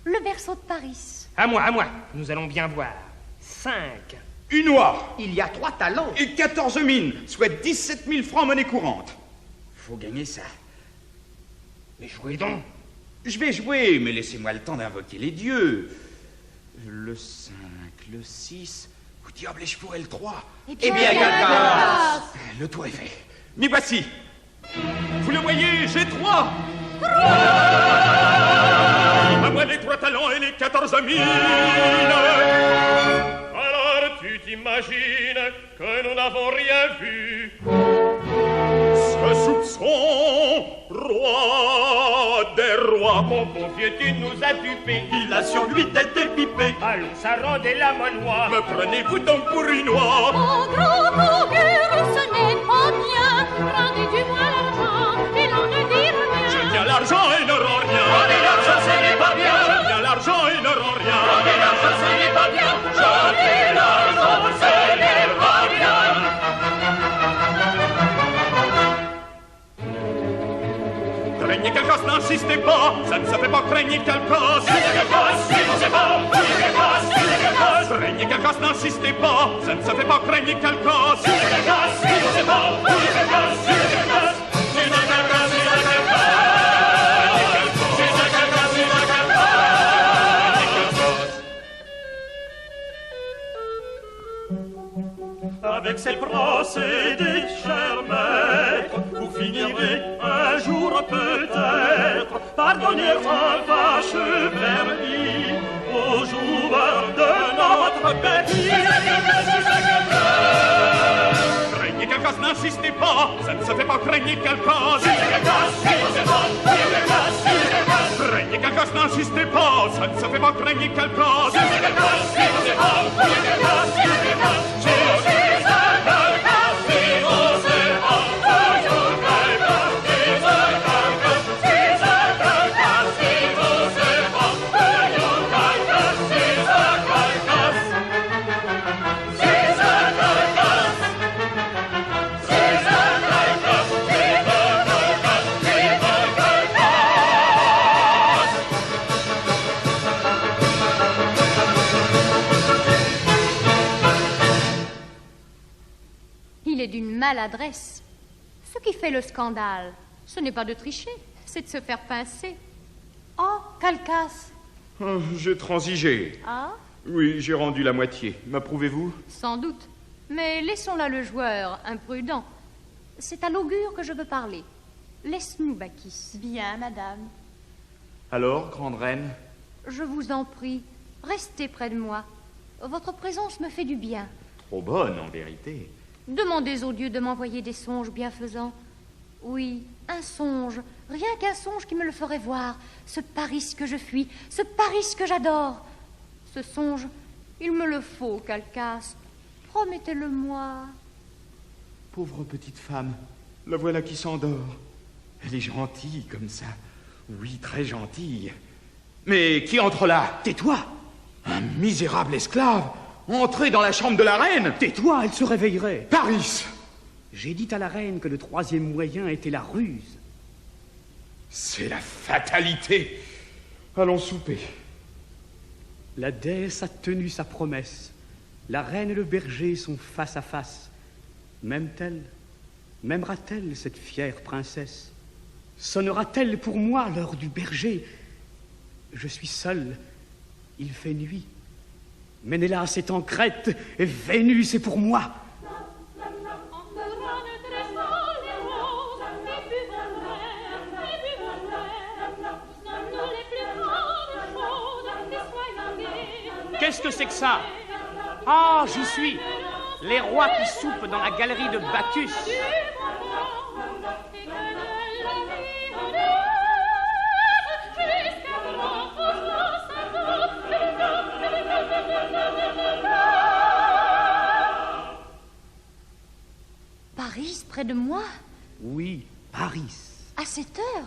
Le berceau de Paris. À moi. Nous allons bien voir. 5. Une oie. Il y a 3 talents. Et 14 mines, soit 17 000 francs monnaie courante. Faut gagner ça. Mais jouez donc. Je vais jouer, mais laissez-moi le temps d'invoquer les dieux. Le 5, le 6... Où diable ai-je fourré le 3? Eh bien, Calcas. Le tour est fait. M'y voici. Vous le voyez, j'ai 3. À moi les 3 talents et les 14 mines. Alors tu t'imagines que nous n'avons rien vu. Ce soupçon, roi des rois, mon bon vieux, tu nous as dupés. Il a sur lui tête épipée. Allons, ça rendait la manoie. Me prenez-vous donc pour une oie? Oh, grand augure, ce n'est pas bien. Rendez du moins l'argent et l'on ne dira rien. Je tiens l'argent et ne rends rien. Rendez l'argent, ce n'est pas bien. Je tiens l'argent et ne rends rien. Rendez l'argent, ce n'est pas bien. Je tiens l'argent, ce n'est pas bien. Calcas, n'insistez pas, ça ne se fait pas, craignez Calcas. Craignez Calcas, n'insistez pas, ça ne se fait pas, craignez Calcas. Avec ces procédés, cher maître, vous finirez un jour peut-être par donner un vache permis aux joueurs de notre pays. Craignez Calcas, n'insistez pas, ça ne se fait pas, craignez Calcas. Craignez Calcas, n'insistez pas, ça ne se fait pas, craignez Calcas. D'une maladresse. Ce qui fait le scandale, ce n'est pas de tricher, c'est de se faire pincer. Oh, Calcas. Oh, j'ai transigé. Ah? Oui, j'ai rendu la moitié. M'approuvez-vous? Sans doute. Mais laissons là le joueur, imprudent. C'est à l'augure que je veux parler. Laisse-nous, Bacchis. Bien, madame. Alors, grande reine? Je vous en prie, restez près de moi. Votre présence me fait du bien. Trop bonne, en vérité. Demandez au Dieu de m'envoyer des songes bienfaisants. Oui, un songe, rien qu'un songe qui me le ferait voir. Ce Paris que je fuis, ce Paris que j'adore. Ce songe, il me le faut, Calcas. Promettez-le-moi. Pauvre petite femme, la voilà qui s'endort. Elle est gentille comme ça. Oui, très gentille. Mais qui entre là? Tais-toi! Un misérable esclave! Entrez dans la chambre de la reine! Tais-toi, elle se réveillerait. Paris! J'ai dit à la reine que le troisième moyen était la ruse. C'est la fatalité. Allons souper. La déesse a tenu sa promesse. La reine et le berger sont face à face. M'aime-t-elle? M'aimera-t-elle, cette fière princesse? Sonnera-t-elle pour moi l'heure du berger? Je suis seul. Il fait nuit. Ménélas est en Crète, et Vénus est pour moi. Qu'est-ce que c'est que ça? Ah, j'y suis. Les rois qui soupent dans la galerie de Bacchus. Paris, près de moi? Oui, Paris. À cette heure?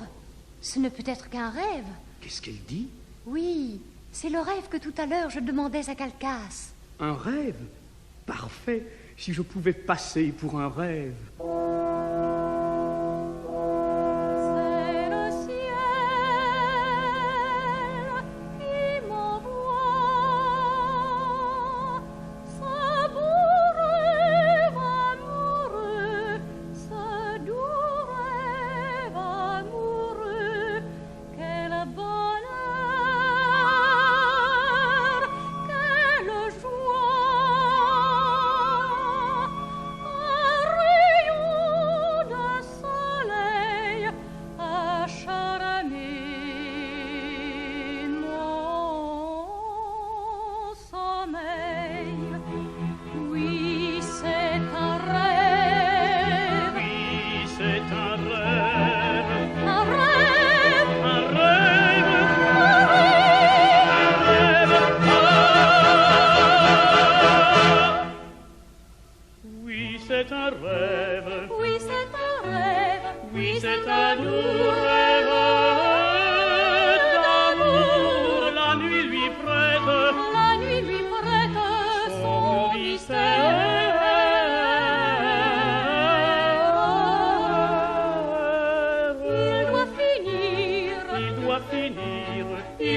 Ce ne peut être qu'un rêve. Qu'est-ce qu'elle dit? Oui, c'est le rêve que tout à l'heure je demandais à Calcas. Un rêve? Parfait, si je pouvais passer pour un rêve. C'est le ciel qui m'envoie ce beau rêve amoureux, ce doux rêve amoureux. Quel bonheur, quelle joie, un rayon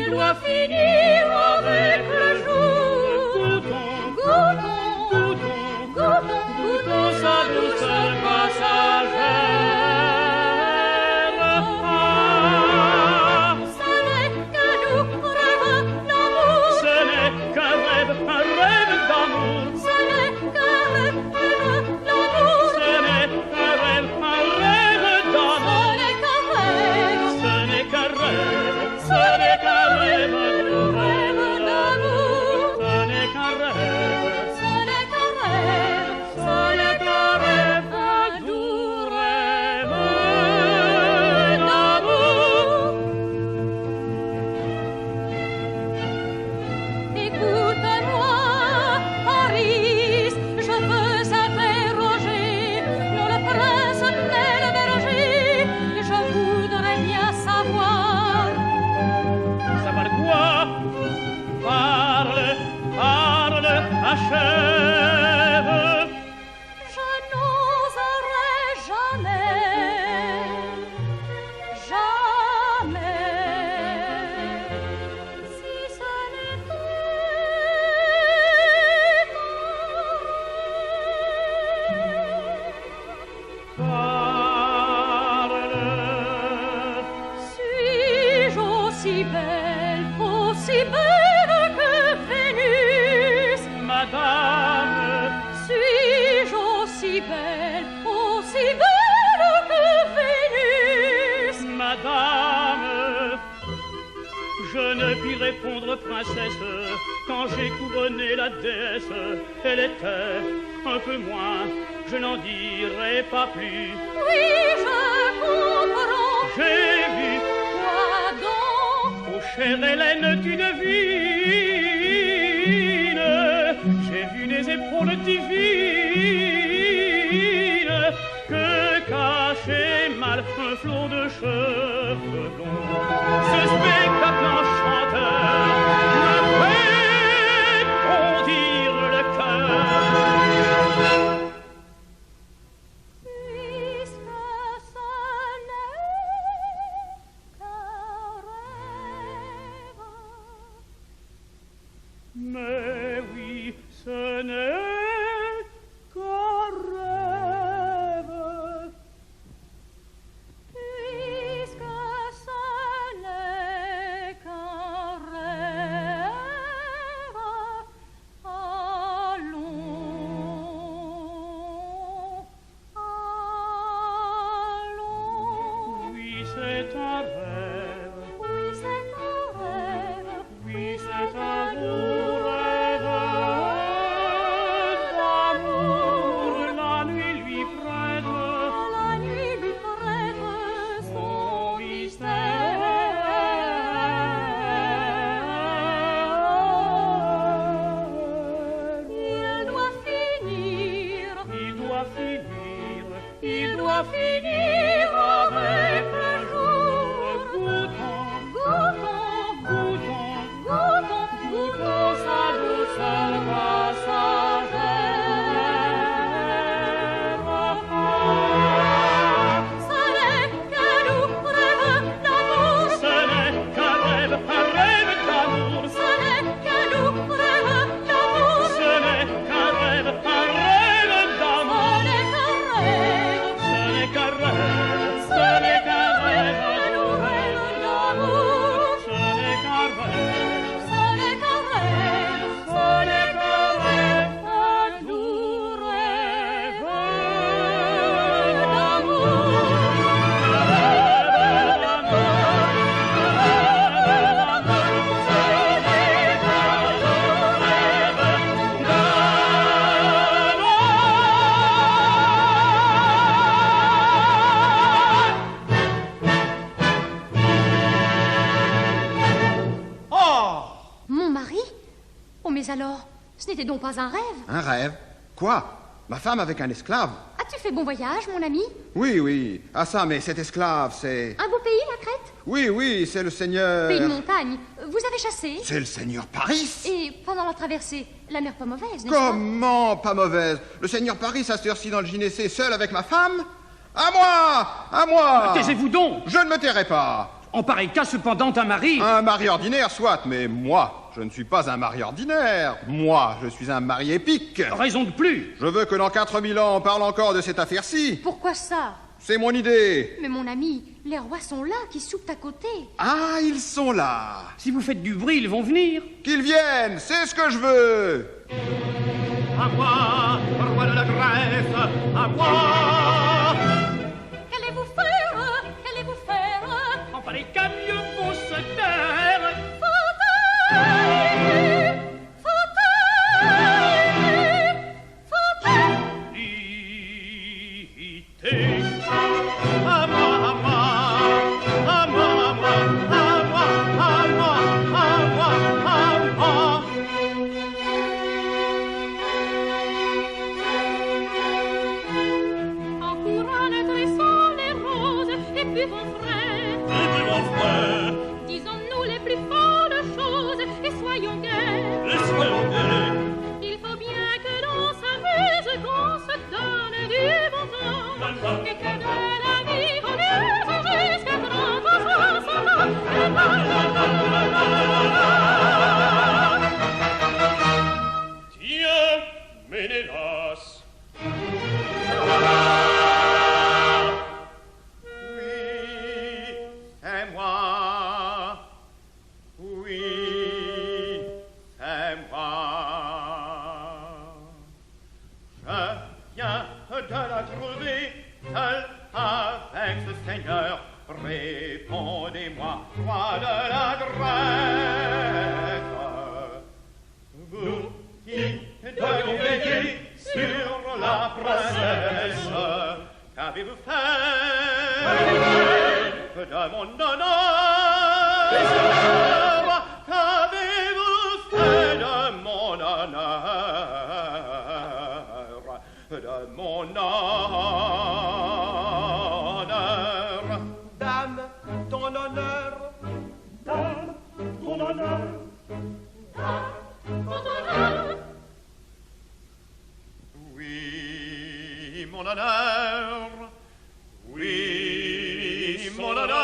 il doit finir avec le jour. Goûtons sa douceur passagère. Ce n'est qu'un doux rêve d'amour. Ce n'est qu'un rêve d'amour. Ce n'est qu'un rêve d'amour. Ce n'est qu'un rêve d'amour. Ce n'est qu'un rêve. Ce n'est qu'un rêve d'amour. Ce n'est qu'un rêve. Ce n'est qu'un rêve. Ce n'est qu'un rêve. Un doux rêve d'amour. Écoute-moi, Paris, je veux interroger non le prince mais le berger. Je voudrais bien savoir. Savoir quoi? Parle, achève. Je n'oserais jamais si ce Suis-je aussi belle que Vénus? Madame, Suis-je aussi belle que Vénus? madame, je ne puis répondre, princesse, quand j'ai couronné la déesse. Elle était un peu moins, je n'en dirai pas plus. Oui, je comprends. J'ai vu, Quoi donc? oh chère Hélène, tu devines, j'ai vu des épaules divines que cachait mal un flot de cheveux blonds. Ce spectacle enchanteur m'a fait bondir le cœur. Puisque ce n'est qu'un rêve. Mais oui, ce n'est qu'un rêve. Puisque ce n'est qu'un rêve, allons. Oui, c'est un rêve. Oui, c'est un rêve. Oui, c'est un beau rêve d'amour. La nuit lui prête Son mystère. Il doit finir avec le jour. Goûtons sa douceur passagère. Ce n'est qu'un doux rêve d'amour. Ce n'est qu'un rêve d'amour. Ce n'est qu'un doux rêve d'amour. Ce n'est qu'un rêve d'amour. Ce n'est qu'un rêve. Ce n'est qu'un rêve. Un doux rêve d'amour. Ce n'est qu'un rêve. Ce n'est qu'un rêve. Ce n'est qu'un rêve. Un doux rêve d'amour. Mon mari? Oh, mais alors, ce n'était donc pas un rêve? Un rêve? Quoi? Ma femme avec un esclave? As-tu fait bon voyage, mon ami? Oui, oui. Ah ça, mais cet esclave, c'est... Un beau pays, la Crète? Oui, oui, c'est le seigneur... Pays de montagne. Vous avez chassé? C'est le seigneur Paris. Et pendant la traversée, la mer pas mauvaise, n'est-ce pas? Comment pas mauvaise? Le seigneur Paris à cette heure-ci dans le gynécée, seul avec ma femme? À moi! À moi! Taisez-vous donc! Je ne me tairai pas. En pareil cas, cependant, un mari... Un mari ordinaire, soit, mais moi, je ne suis pas un mari ordinaire. Moi, je suis un mari épique. Raison de plus. Je veux que dans 4000 ans, on parle encore de cette affaire-ci. Pourquoi ça? C'est mon idée. Mais mon ami, les rois sont là, qui soupent à côté. Ah, ils sont là. Si vous faites du bruit, ils vont venir. Qu'ils viennent, c'est ce que je veux. À moi, roi de la Grèce, à moi. Qu'allez-vous faire? Qu'allez-vous faire? En pareil cas, mieux vaut se taire. Fauteuil! Fauteuil! Fauteuil! À moi, à moi, à moi, à moi, à moi, à moi, à moi, à moi. En couronne tressons les roses et buvons frais. Disons-nous les plus folles choses et soyons gais. Il faut bien que l'on s'amuse, qu'on se donne du bon temps. Et que de la vie on use jusqu'à 30 ans, 60 ans. Tiens, Ménélas. Oui, c'est moi. Oui, c'est moi. Je viens de la trouver seule avec ce seigneur. Répondez-moi, roi de la Grèce. Vous qui devez veiller sur la princesse, qu'avez-vous fait de mon honneur? Qu'avez-vous fait de mon honneur? De mon honneur. Dame, ton honneur. Dame, ton honneur. Oui, mon honneur. Oui, mon honneur.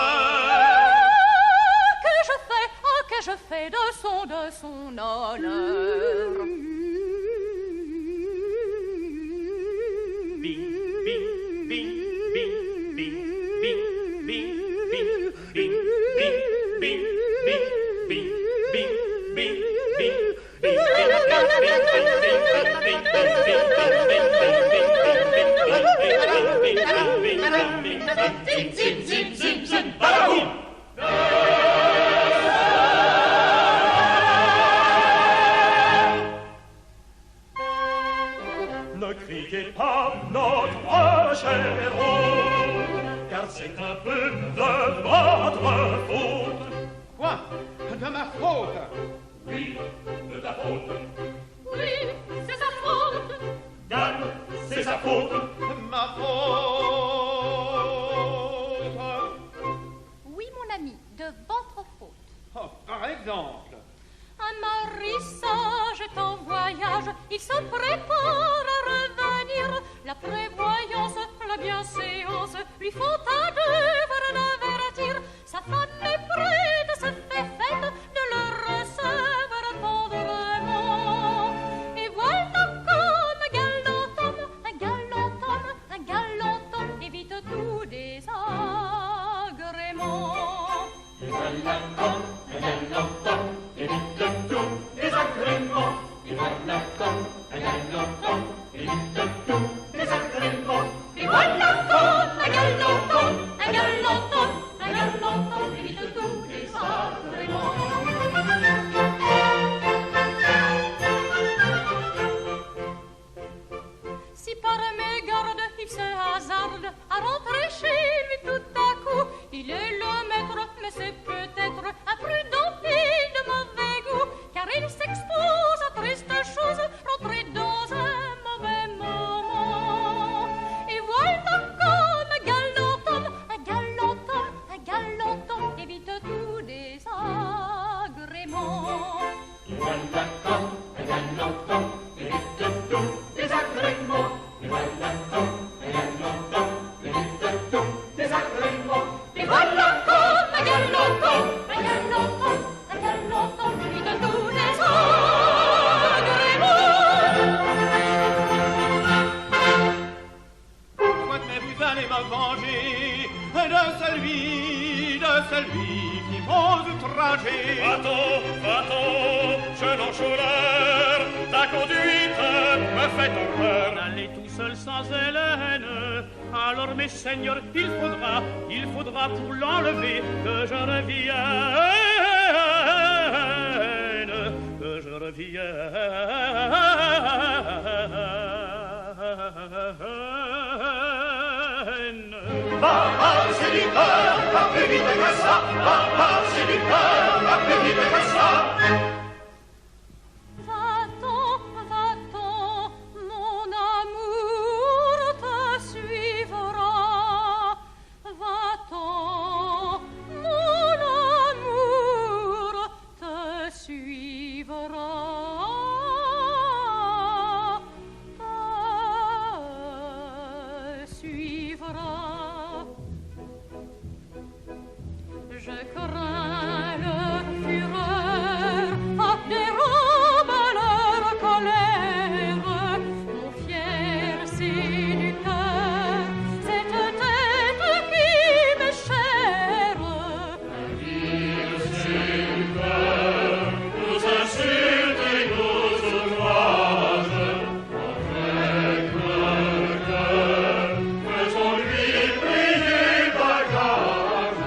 Que je fais, oh que je fais de son honneur. Ne criez pas notre cher héros, car c'est un peu de votre faute. Quoi? De ma faute? Oui, de ta faute. Oui, c'est sa faute. Dame, c'est sa faute. Ma faute. Oui, mon ami, de votre faute. Oh, par exemple. Un mari sage est en voyage, il se prépare à revenir. La prévoyance, la bienséance lui font à devoir d'avertir. Sa femme est prête, se fait fête de le recevoir tendrement. Et voilà comme un galant homme, un galant homme, un galant homme évite tout désagrément. Un galant homme évite tout désagrément. Et voilà comme un galant homme évite tout désagrément. Et voilà comme un galant homme, un galant homme, un galant homme évite tout désagrément. changer. Va-t'en, jeune enjôleur, ta conduite me fait horreur. Allez tout seul sans Hélène, alors mes seigneurs, il faudra pour l'enlever que je revienne, que je revienne. Va, séducteur, va plus vite que ça. Va, séducteur, va plus vite que ça. Va-t'en, mon amour te suivra. Va-t'en, mon amour te suivra. Je crains leur fureur, dérobe leur colère. Mon fier séducteur, cette tête qui m'est chère. Fier séducteur, nous insulte et nous outrage. Avec notre cœur, faisons-lui plier bagage.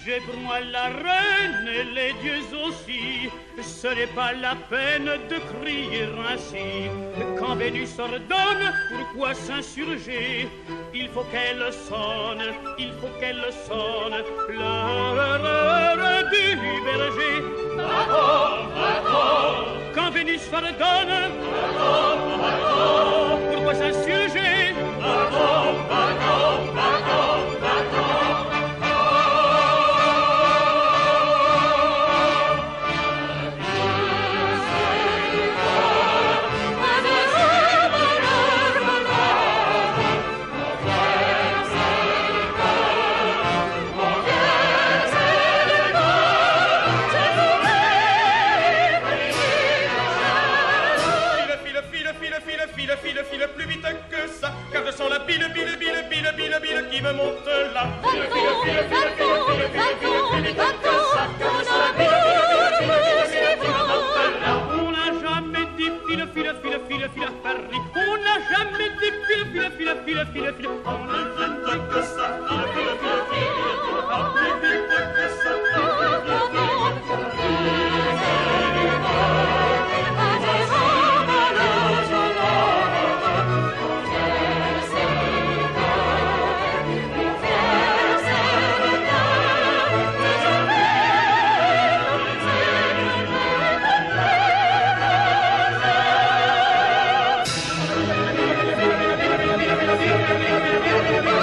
J'ai pour moi la reine et les dieux aussi. Ce n'est pas la peine de crier ainsi. Quand Vénus ordonne, pourquoi s'insurger? Il faut qu'elle sonne l'heure du berger. Quand Vénus ordonne, pourquoi s'insurger? File plus vite que ça, car je sens la bile qui me monte là. On n'a jamais dit file à Paris. On n'a jamais dit file. On n'a jamais dit que ça. File que ça. Thank you.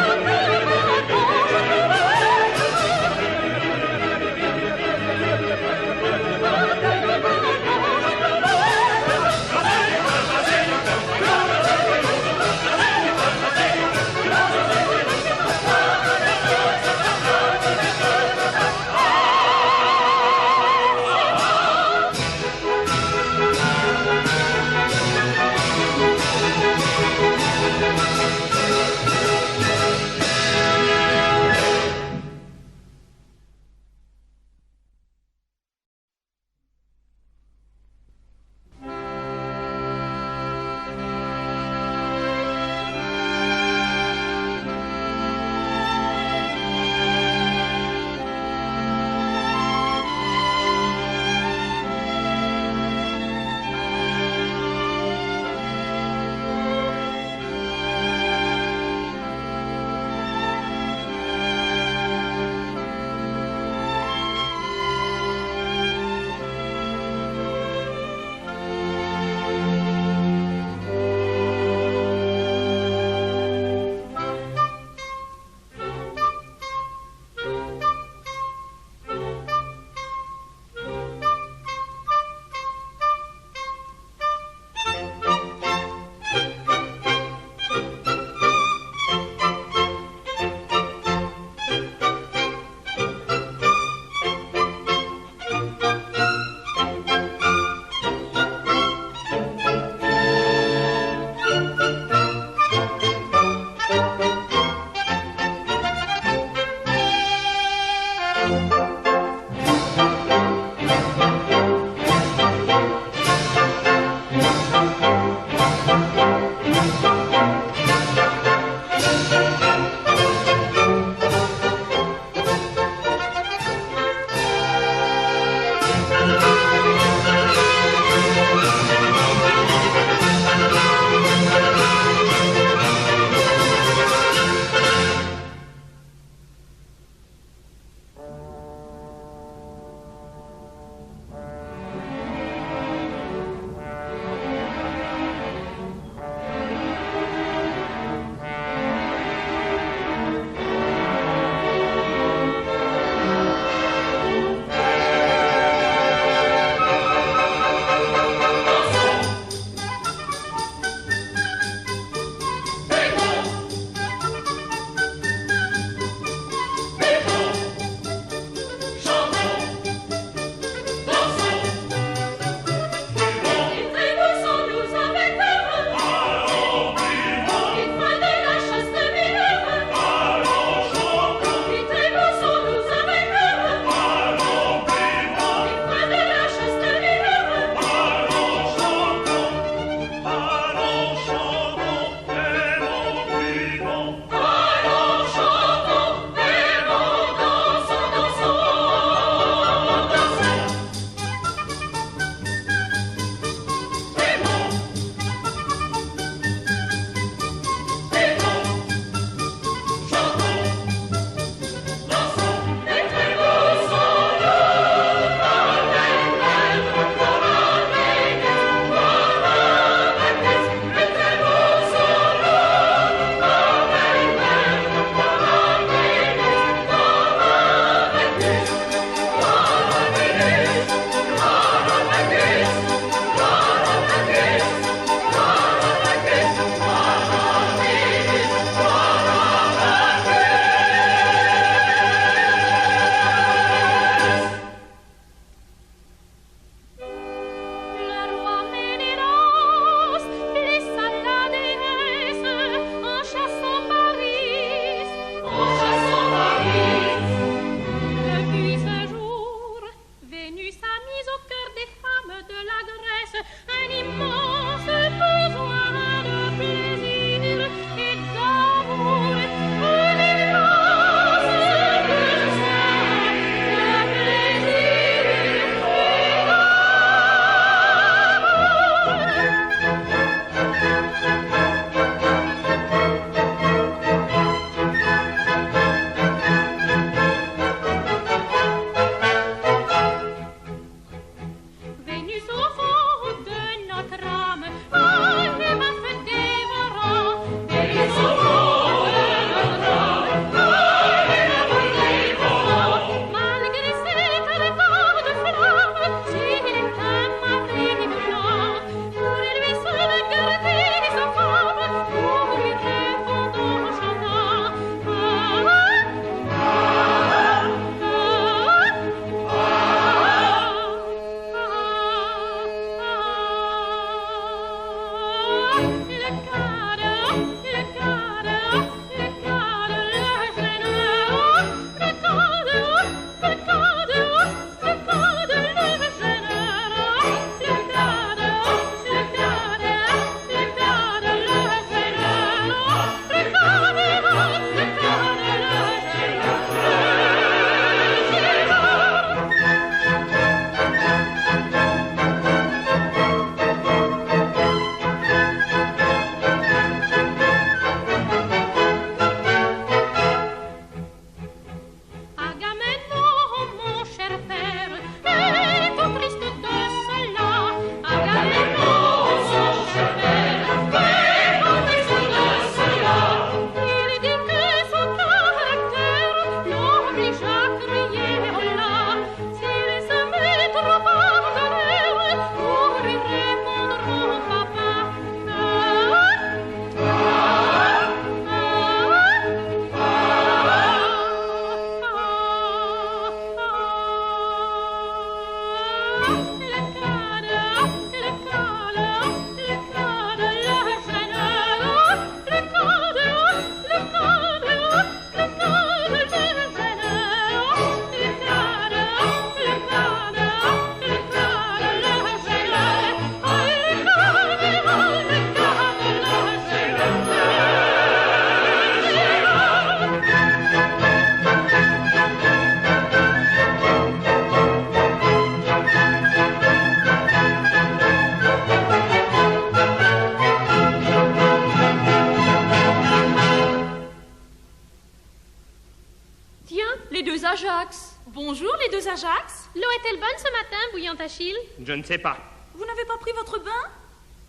Ajax? L'eau est-elle bonne ce matin, bouillante Achille? Je ne sais pas. Vous n'avez pas pris votre bain?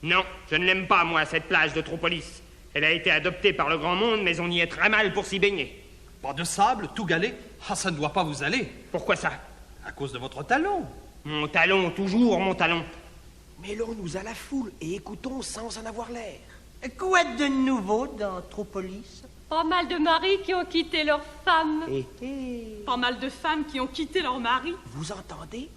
Non, je ne l'aime pas, moi, cette plage de Tropolis. Elle a été adoptée par le grand monde, mais on y est très mal pour s'y baigner. Pas de sable, tout galé. Ah, ça ne doit pas vous aller. Pourquoi ça? À cause de votre talon. Mon talon, toujours mon talon. Mêlons-nous à la foule et écoutons sans en avoir l'air. Quoi de nouveau dans Tropolis? Pas mal de maris qui ont quitté leur femme. Pas mal de femmes qui ont quitté leur mari. Vous entendez?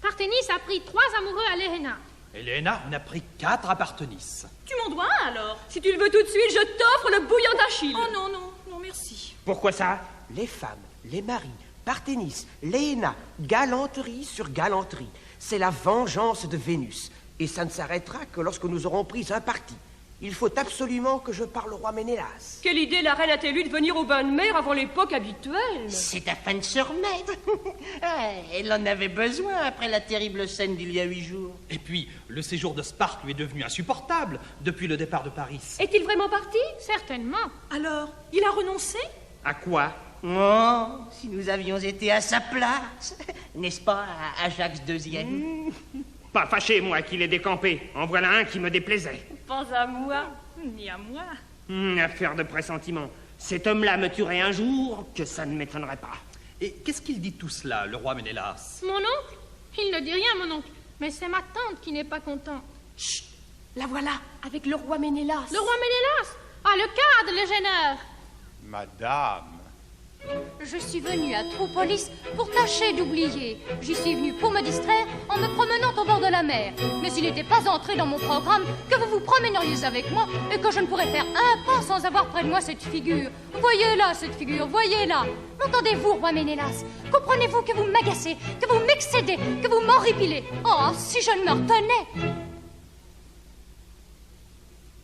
Parthénis a pris 3 amoureux à Léhéna. Helena en a pris 4 à Parthénis. Tu m'en dois un, alors? Si tu le veux tout de suite, je t'offre le bouillon d'Achille. Oh non, non, non, merci. Pourquoi ça? Les femmes, les maris, Parthénis, Léhéna, galanterie sur galanterie. C'est la vengeance de Vénus. Et ça ne s'arrêtera que lorsque nous aurons pris un parti. Il faut absolument que je parle au roi Ménélas. Quelle idée la reine a-t-elle eue de venir au bain de mer avant l'époque habituelle? C'est afin de se remettre. Elle en avait besoin après la terrible scène d'il y a 8 jours. Et puis, le séjour de Sparte lui est devenu insupportable depuis le départ de Paris. Est-il vraiment parti? Certainement. Alors, il a renoncé? À quoi? Oh, si nous avions été à sa place. N'est-ce pas, Ajax II? Pas fâché, moi, qu'il ait décampé. En voilà un qui me déplaisait. Pas à moi. Ni à moi. Affaire de pressentiment. Cet homme-là me tuerait un jour, que ça ne m'étonnerait pas. Et qu'est-ce qu'il dit tout cela, le roi Ménélas? Mon oncle? Il ne dit rien, mon oncle. Mais c'est ma tante qui n'est pas contente. Chut! La voilà, avec le roi Ménélas. Le roi Ménélas? Ah, le cadre, le gêneur. Madame. Je suis venue à Tropolis pour tâcher d'oublier. J'y suis venue pour me distraire en me promenant au bord de la mer. Mais il n'était pas entré dans mon programme que vous vous promèneriez avec moi et que je ne pourrais faire un pas sans avoir près de moi cette figure. Voyez-la, cette figure, voyez-la. M'entendez-vous, roi Ménélas? Comprenez-vous que vous m'agacez, que vous m'excédez, que vous m'horripilez? Oh, si je ne me retenais!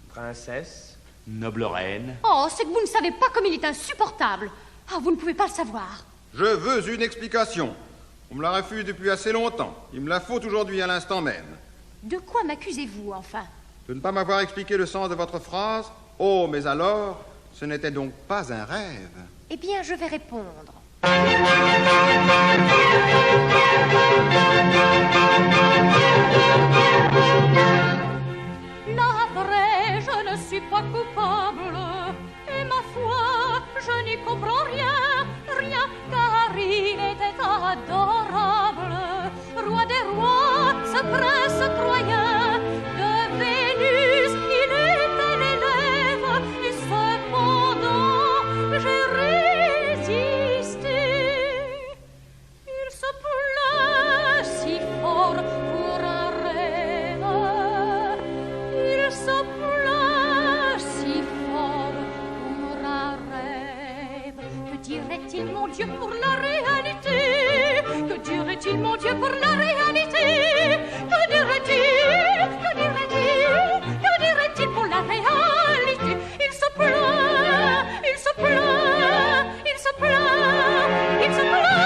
Princesse, noble reine. Oh, c'est que vous ne savez pas comme il est insupportable. Ah, vous ne pouvez pas le savoir. Je veux une explication. On me la refuse depuis assez longtemps. Il me la faut aujourd'hui à l'instant même. De quoi m'accusez-vous, enfin? De ne pas m'avoir expliqué le sens de votre phrase. Oh, mais alors, ce n'était donc pas un rêve. Eh bien, je vais répondre. Navré, je ne suis pas coupable. Et ma foi, je n'y comprends rien, rien, car il était adorable. Roi des rois, ce prince troyen, de Vénus, il était l'élève, et cependant, j'ai résisté. Il se plaint si fort pour un rêve, il se plaint si fort pour un rêve. Que dirait-il, mon Dieu, pour la réalité? Que dirait-il, mon Dieu, pour la réalité? Que dirait-il? Que dirait-il? Que dirait-il pour la réalité? Il se plaint, il se plaint, il se plaint, il se plaint.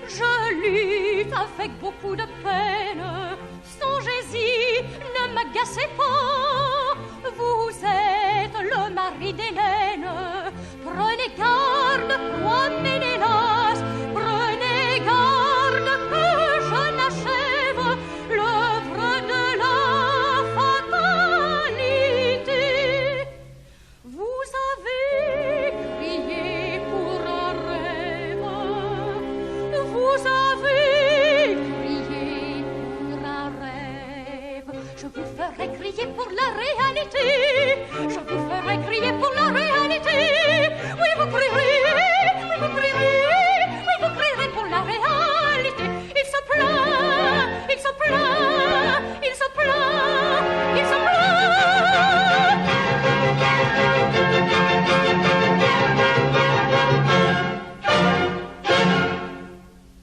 Je lutte avec beaucoup de peine. Songez-y, ne m'agacez pas. Vous êtes le mari d'Hélène. Prenez garde, roi Ménélas. Prenez garde que je n'achève l'œuvre de la fatalité. Vous avez crié pour un rêve. Vous avez crié pour un rêve. Je vous ferai crier pour la réalité. Je vous ferai crier pour la réalité. Oui, vous crierez, oui, vous crierez, oui, vous crierez pour la réalité. Il se plaint, il se plaint, il se plaint, il se plaint.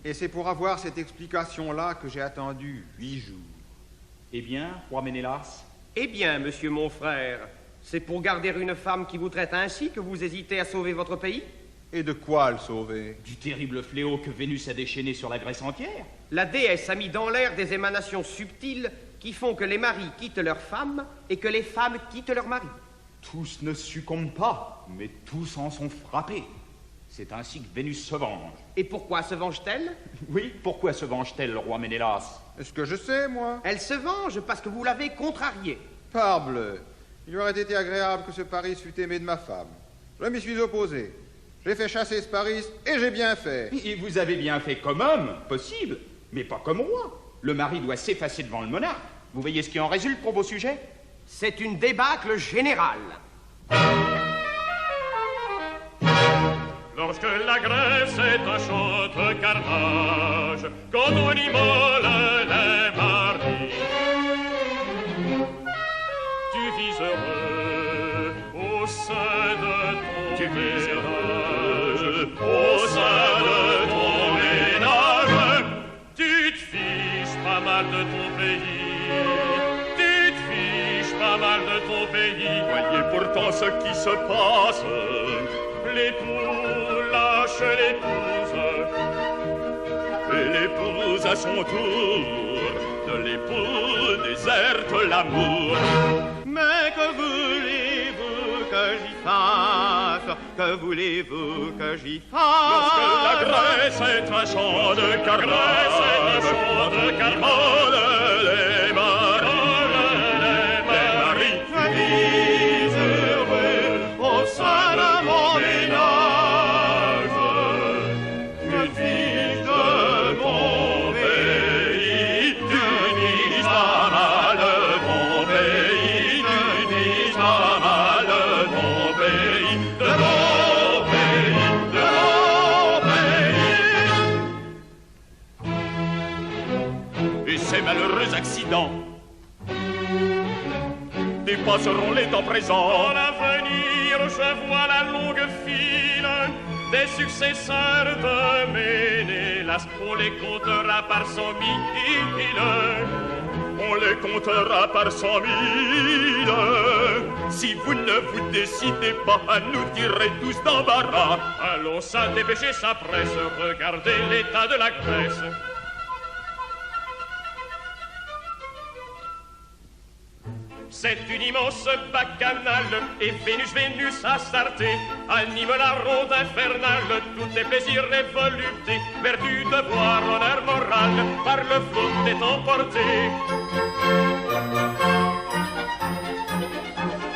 Et c'est pour avoir cette explication-là que j'ai attendu 8 jours. Eh bien, roi Ménélas? Eh bien, monsieur mon frère, c'est pour garder une femme qui vous traite ainsi que vous hésitez à sauver votre pays? Et de quoi le sauver? Du terrible fléau que Vénus a déchaîné sur la Grèce entière. La déesse a mis dans l'air des émanations subtiles qui font que les maris quittent leurs femmes et que les femmes quittent leurs maris. Tous ne succombent pas, mais tous en sont frappés. C'est ainsi que Vénus se venge. Et pourquoi se venge-t-elle? Oui, pourquoi se venge-t-elle, roi Ménélas? Est-ce que je sais, moi? Elle se venge parce que vous l'avez contrariée. Parbleu, il aurait été agréable que ce Paris fût aimé de ma femme. Je m'y suis opposé. J'ai fait chasser ce Paris et j'ai bien fait. Et vous avez bien fait comme homme, possible, mais pas comme roi. Le mari doit s'effacer devant le monarque. Vous voyez ce qui en résulte pour vos sujets? C'est une débâcle générale. Lorsque la Grèce est un champ de carnage, quand on immole les maris, tu vis heureux au sein de ton ménage, au sein de ton ménage. Tu te fiches pas mal de ton pays, tu te fiches pas mal de ton pays. Voyez pourtant ce qui se passe. L'époux lâche l'épouse, et l'épouse à son tour de l'époux déserte l'amour. Mais que voulez-vous que j'y fasse? Que voulez-vous que j'y fasse? Lorsque la Grèce est un champ de carnage, les maris, je vis heureux au sein de mon ménage. Je vis de mon pays, tu dis pas mal de mon pays, tu dis pas mal de mon pays, de mon pays, de mon pays. Et ces malheureux accidents dépasseront les temps présents. Dans l'avenir, je vois la longue file des successeurs de Ménélas. On les comptera par 100 000. On les comptera par 100 000. Si vous ne vous décidez pas à nous tirer tous d'embarras, allons ça dépêcher sa presse. Regardez l'état de la Grèce. C'est une immense bacchanale et Vénus Astarté anime la ronde infernale. Tous les plaisirs et voluptés, vertu, devoir, honneur moral, par le flot est emporté.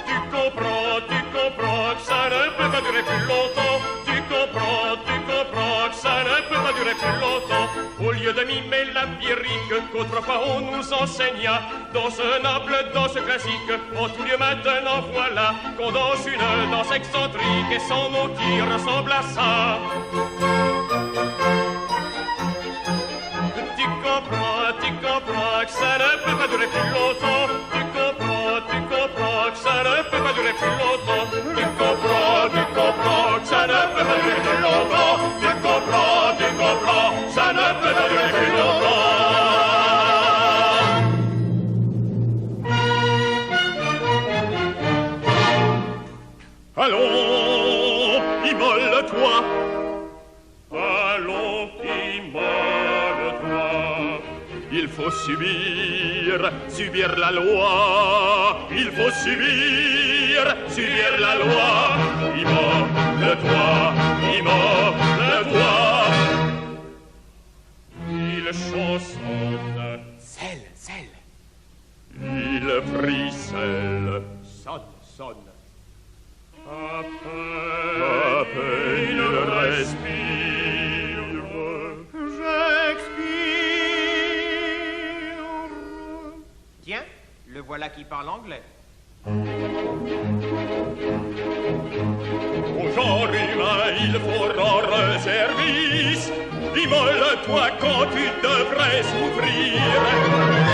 Tu comprends que ça ne peut pas durer plus longtemps. Tu comprends que ça ne peut pas durer plus longtemps. Au lieu de mimer la lyrique qu'autrefois on nous enseigna, dans ce noble danse classique, en tout lieu maintenant voilà qu'on danse une danse excentrique et sans nom qui ressemble à ça. Tu comprends que ça ne peut pas durer plus longtemps. Tu comprends que ça ne peut pas durer plus longtemps. Tu comprends que ça ne peut pas durer plus longtemps. Tu comprends que ça ne peut pas durer plus longtemps. Allons, immole-toi. Allons, immole-toi. Il faut subir la loi. Il faut subir la loi. Immole-toi. Il chansonne. Sel. Il frisselle. Sonne. À peine il respire. J'expire. Tiens, le voilà qui parle anglais. Au genre humain, il faut rendre service. Immole-toi quand tu devrais souffrir.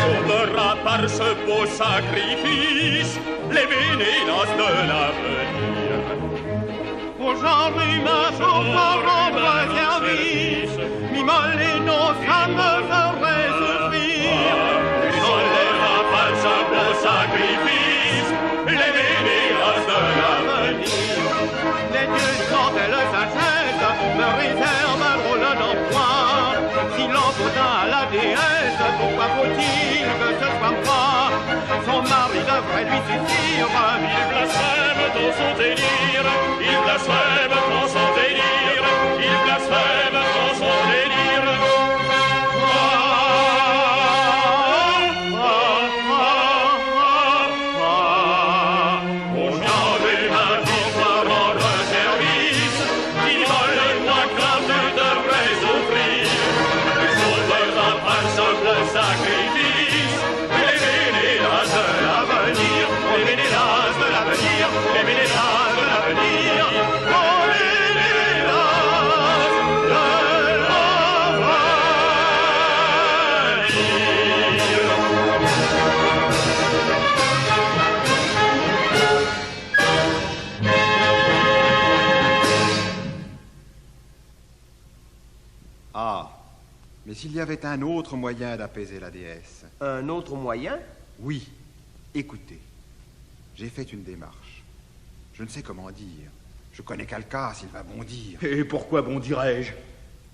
Sauvera par ce beau sacrifice les Ménélas de l'avenir. Au genre humain, faut pas rendre service. M'immoler, non, ça me ferait souffrir. Sauvera par ce beau sacrifice les Ménélas de l'avenir. Les dieux sans telle sagesse me réservent un drôle d'emploi. S'il en faut à la déesse pourquoi faut-il que ce soit moi? Son mari devrait lui suffire. Il blasphème dans son délire, il blasphème dans son délire, il blasphème dans son délire. Au chant des mains qui soient rendre service, qui vole le moins quand tu devrais offrir. Les autres emprunts sauf le sacrifice, les Ménélas de l'avenir, les Ménélas de l'avenir, les Ménélas de l'avenir, oh les Ménélas de l'avenir. Ah, mais s'il y avait un autre moyen d'apaiser la déesse. Un autre moyen? Oui, écoutez, j'ai fait une démarche. Je ne sais comment dire. Je connais Calcas, il va bondir. Et pourquoi bondirais-je?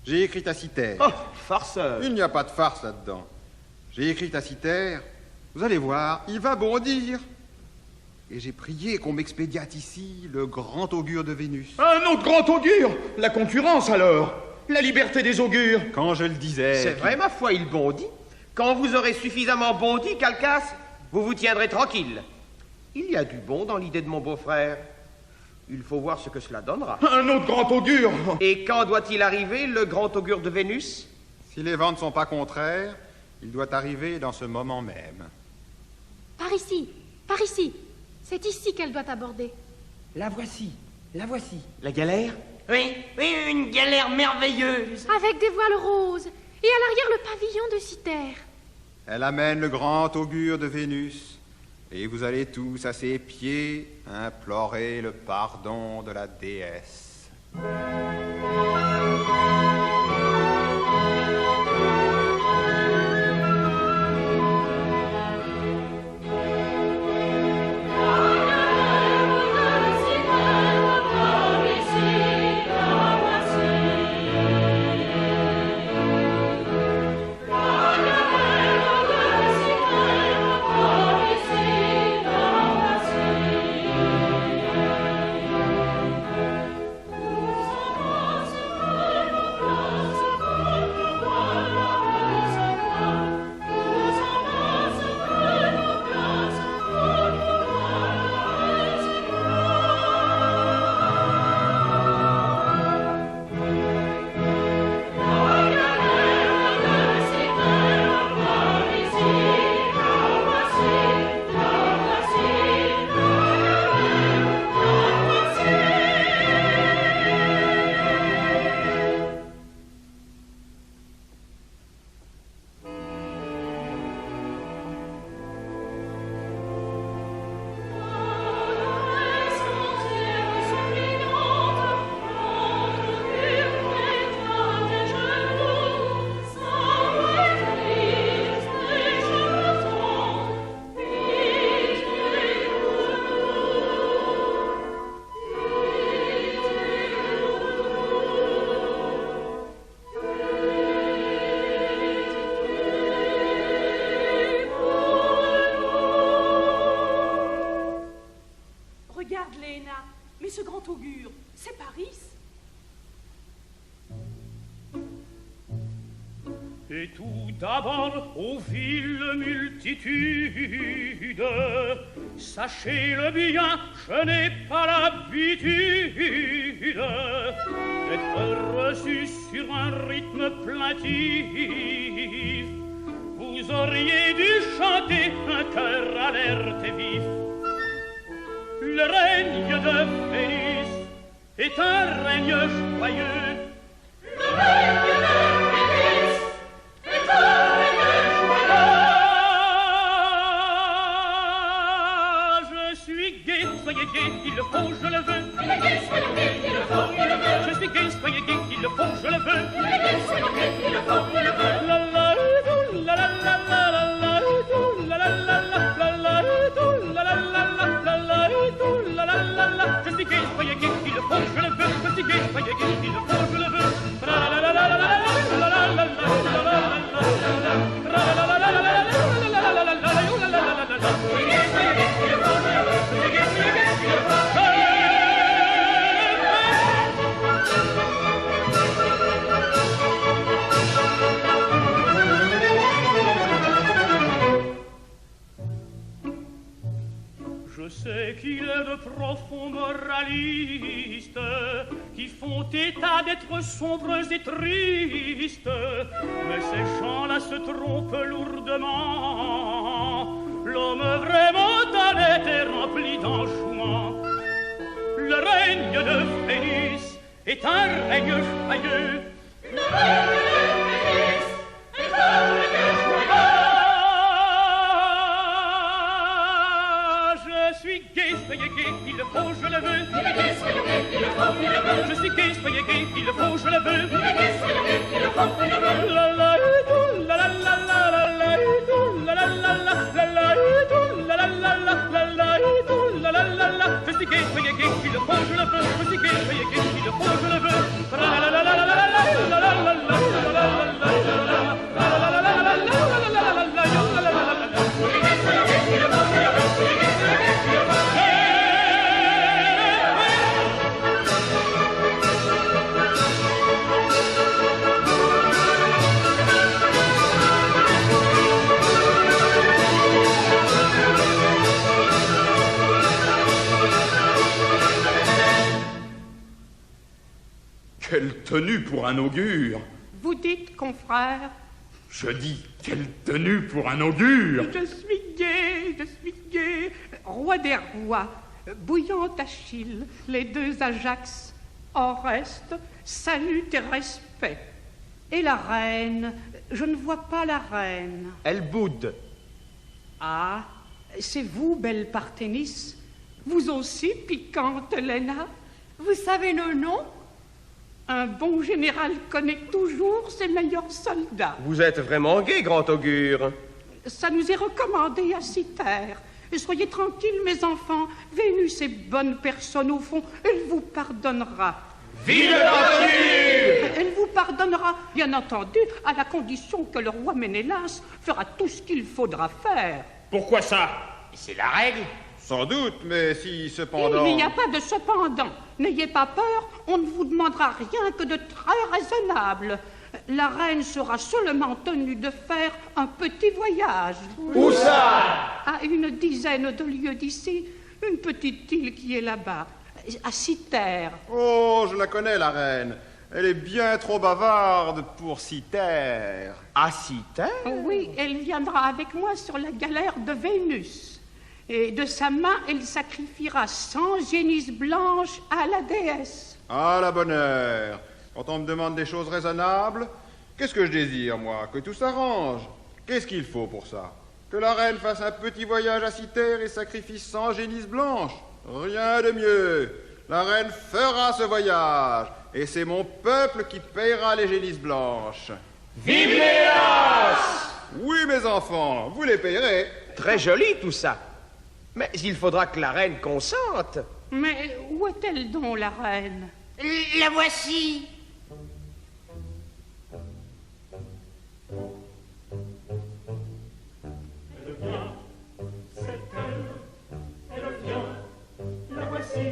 J'ai écrit à Citer. Oh, farceur! Il n'y a pas de farce là-dedans. J'ai écrit à Citer. Vous allez voir, il va bondir. Et j'ai prié qu'on m'expédiate ici le grand augure de Vénus. Un autre grand augure? La concurrence alors? La liberté des augures? Quand je le disais... C'est vrai, ma foi, il bondit. Quand vous aurez suffisamment bondi, Calcas, vous vous tiendrez tranquille. Il y a du bon dans l'idée de mon beau-frère. Il faut voir ce que cela donnera. Un autre grand augure? Et quand doit-il arriver, le grand augure de Vénus? Si les vents ne sont pas contraires, il doit arriver dans ce moment même. Par ici, par ici. C'est ici qu'elle doit aborder. La voici, la voici. La galère? Oui, oui, une galère merveilleuse. Avec des voiles roses. Et à l'arrière, le pavillon de Citer. Elle amène le grand augure de Vénus. Et vous allez tous à ses pieds implorer le pardon de la déesse. Regarde, Léna, mais ce grand augure, c'est Paris? Et tout d'abord, ô villes multitudes, sachez-le bien, je n'ai pas l'habitude d'être reçu sur un rythme plaintif. Vous auriez dû chanter un cœur alerte et vif. Le règne de Vénus est un règne joyeux. Le règne de Vénus est un règne joyeux. Je suis gai, soyez gai, il le faut, je le veux. Il est gai, soyez gai, il le faut, il le veut. Je suis gai, soyez gai, il le faut, je le veux. Il est gai, soyez gai, il le faut, il le veut. La la la la la la la la la la la la la la la la la. Je suis gai, soyez gai, il le faut, je le veux. Je suis gai, soyez gai, il le faut, profonds moralistes qui font état d'être sombres et tristes. Mais ces gens-là se trompent lourdement. L'homme vraiment honnête est rempli d'enjouements. Le règne de Vénus est un règne joyeux. Le règne de Vénus est un règne joyeux. Je suis gai, soyez gai, il le faut, je le veux. Il est gai, soyez gai, il le faut, il le veut. Je suis gai, soyez gai, il le faut, je le veux. Il est gai, soyez gai, il le faut, il le veut. La la la la la la la la la la la la la la. Je suis gai, soyez gai, il le faut, je le veux. Je suis gai, soyez gai, il le faut, je le veux. La la la la la la la la la la la. Quelle tenue pour un augure! Vous dites, confrère? Je dis, quelle tenue pour un augure! Je suis gai, roi des rois, bouillant Achille, les deux Ajax, Oreste, salut et respect. Et la reine, je ne vois pas la reine. Elle boude. Ah, c'est vous, belle Parthénis? Vous aussi, piquante Helena? Vous savez nos noms? Un bon général connaît toujours ses meilleurs soldats. Vous êtes vraiment gai, grand augure. Ça nous est recommandé à Cythère. Soyez tranquilles, mes enfants. Vénus est bonne personne au fond. Elle vous pardonnera. Vive le grand augure! Elle vous pardonnera, bien entendu, à la condition que le roi Ménélas fera tout ce qu'il faudra faire. Pourquoi ça? C'est la règle. Sans doute, mais si cependant... Il n'y a pas de cependant. N'ayez pas peur, on ne vous demandera rien que de très raisonnable. La reine sera seulement tenue de faire un petit voyage. Où ça? À une dizaine de lieues d'ici, une petite île qui est là-bas, à Cythère. Oh, je la connais, la reine. Elle est bien trop bavarde pour Cythère. À Cythère? Oui, elle viendra avec moi sur la galère de Vénus. Et de sa main, elle sacrifiera 100 génisses blanches à la déesse. Ah, la bonne heure. Quand on me demande des choses raisonnables, qu'est-ce que je désire, moi? Que tout s'arrange. Qu'est-ce qu'il faut pour ça? Que la reine fasse un petit voyage à Cythère et sacrifie 100 génisses blanches? Rien de mieux. La reine fera ce voyage, et c'est mon peuple qui paiera les génisses blanches. Vive Ménélas! Oui, mes enfants, vous les payerez. Très joli tout ça. Mais il faudra que la reine consente. Mais où est-elle donc, la reine? La voici. Elle vient, c'est elle. Elle vient, la voici.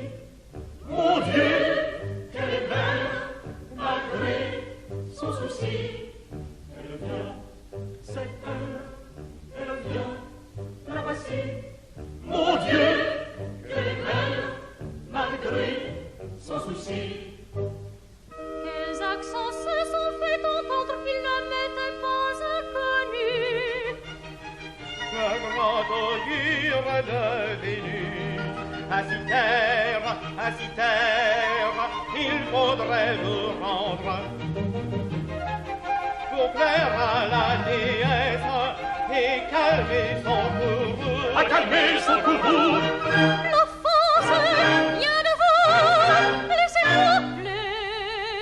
Mon Dieu, qu'elle est belle, malgré son souci. Elle vient, c'est elle. Elle vient, la voici. Mon Dieu, qu'elle est belle, malgré son souci. Quels accents se sont fait entendre qu'ils ne m'étaient pas inconnus. Le grand augure de Vénus, à Cythère, il faudrait vous rendre pour plaire à la déesse et calmer son courroux. À calmer son courroux. L'offense vient de vous. Laissez-moi,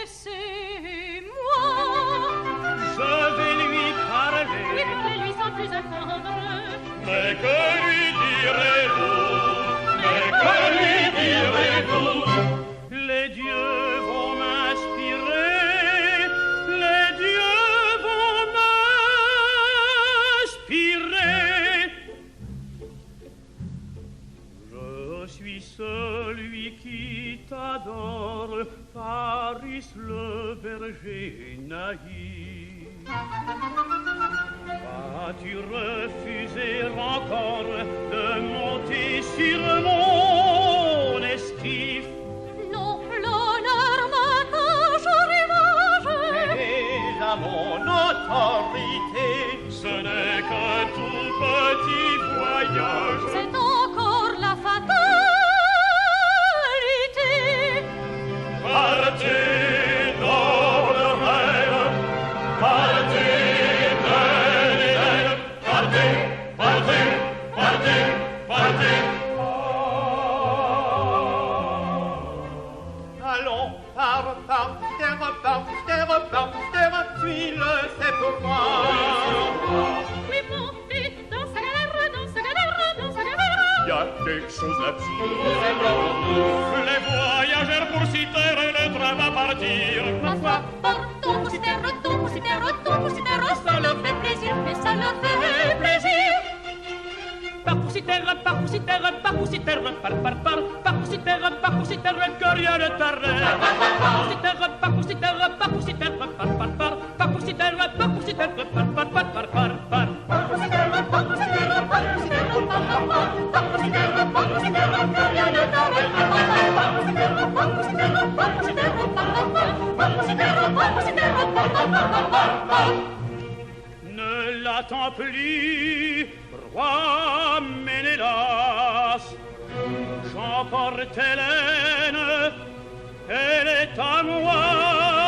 laissez-moi. Je vais lui parler. Oui, parlez-lui sans plus attendre. Mais que lui direz-vous? Mais que lui direz-vous? Les dieux vont m'inspirer. Les dieux vont m'inspirer. Je suis celui qui t'adore, Paris le berger naïf. Vas-tu refuser encore de monter sur mon roi. Oui, montez dans sa galère, dans sa galère, dans sa galère. Il y a quelque chose là-dessus. Nous aimerons tous. Les voyageurs pour citer, le train va partir. Ma foi, partons pour citer, retour pour citer, retour pour citer, ça leur fait plaisir, mais ça leur fait plaisir. Parcousiter, parcousiter, parcousiter, parcousiter, parcousiter, que rien ne t'arrête. Parcousiter, parcousiter, parcousiter, parcousiter, parcousiter, Ne l'attends plus, roi Ménélas, j'emporte Hélène, elle est à moi.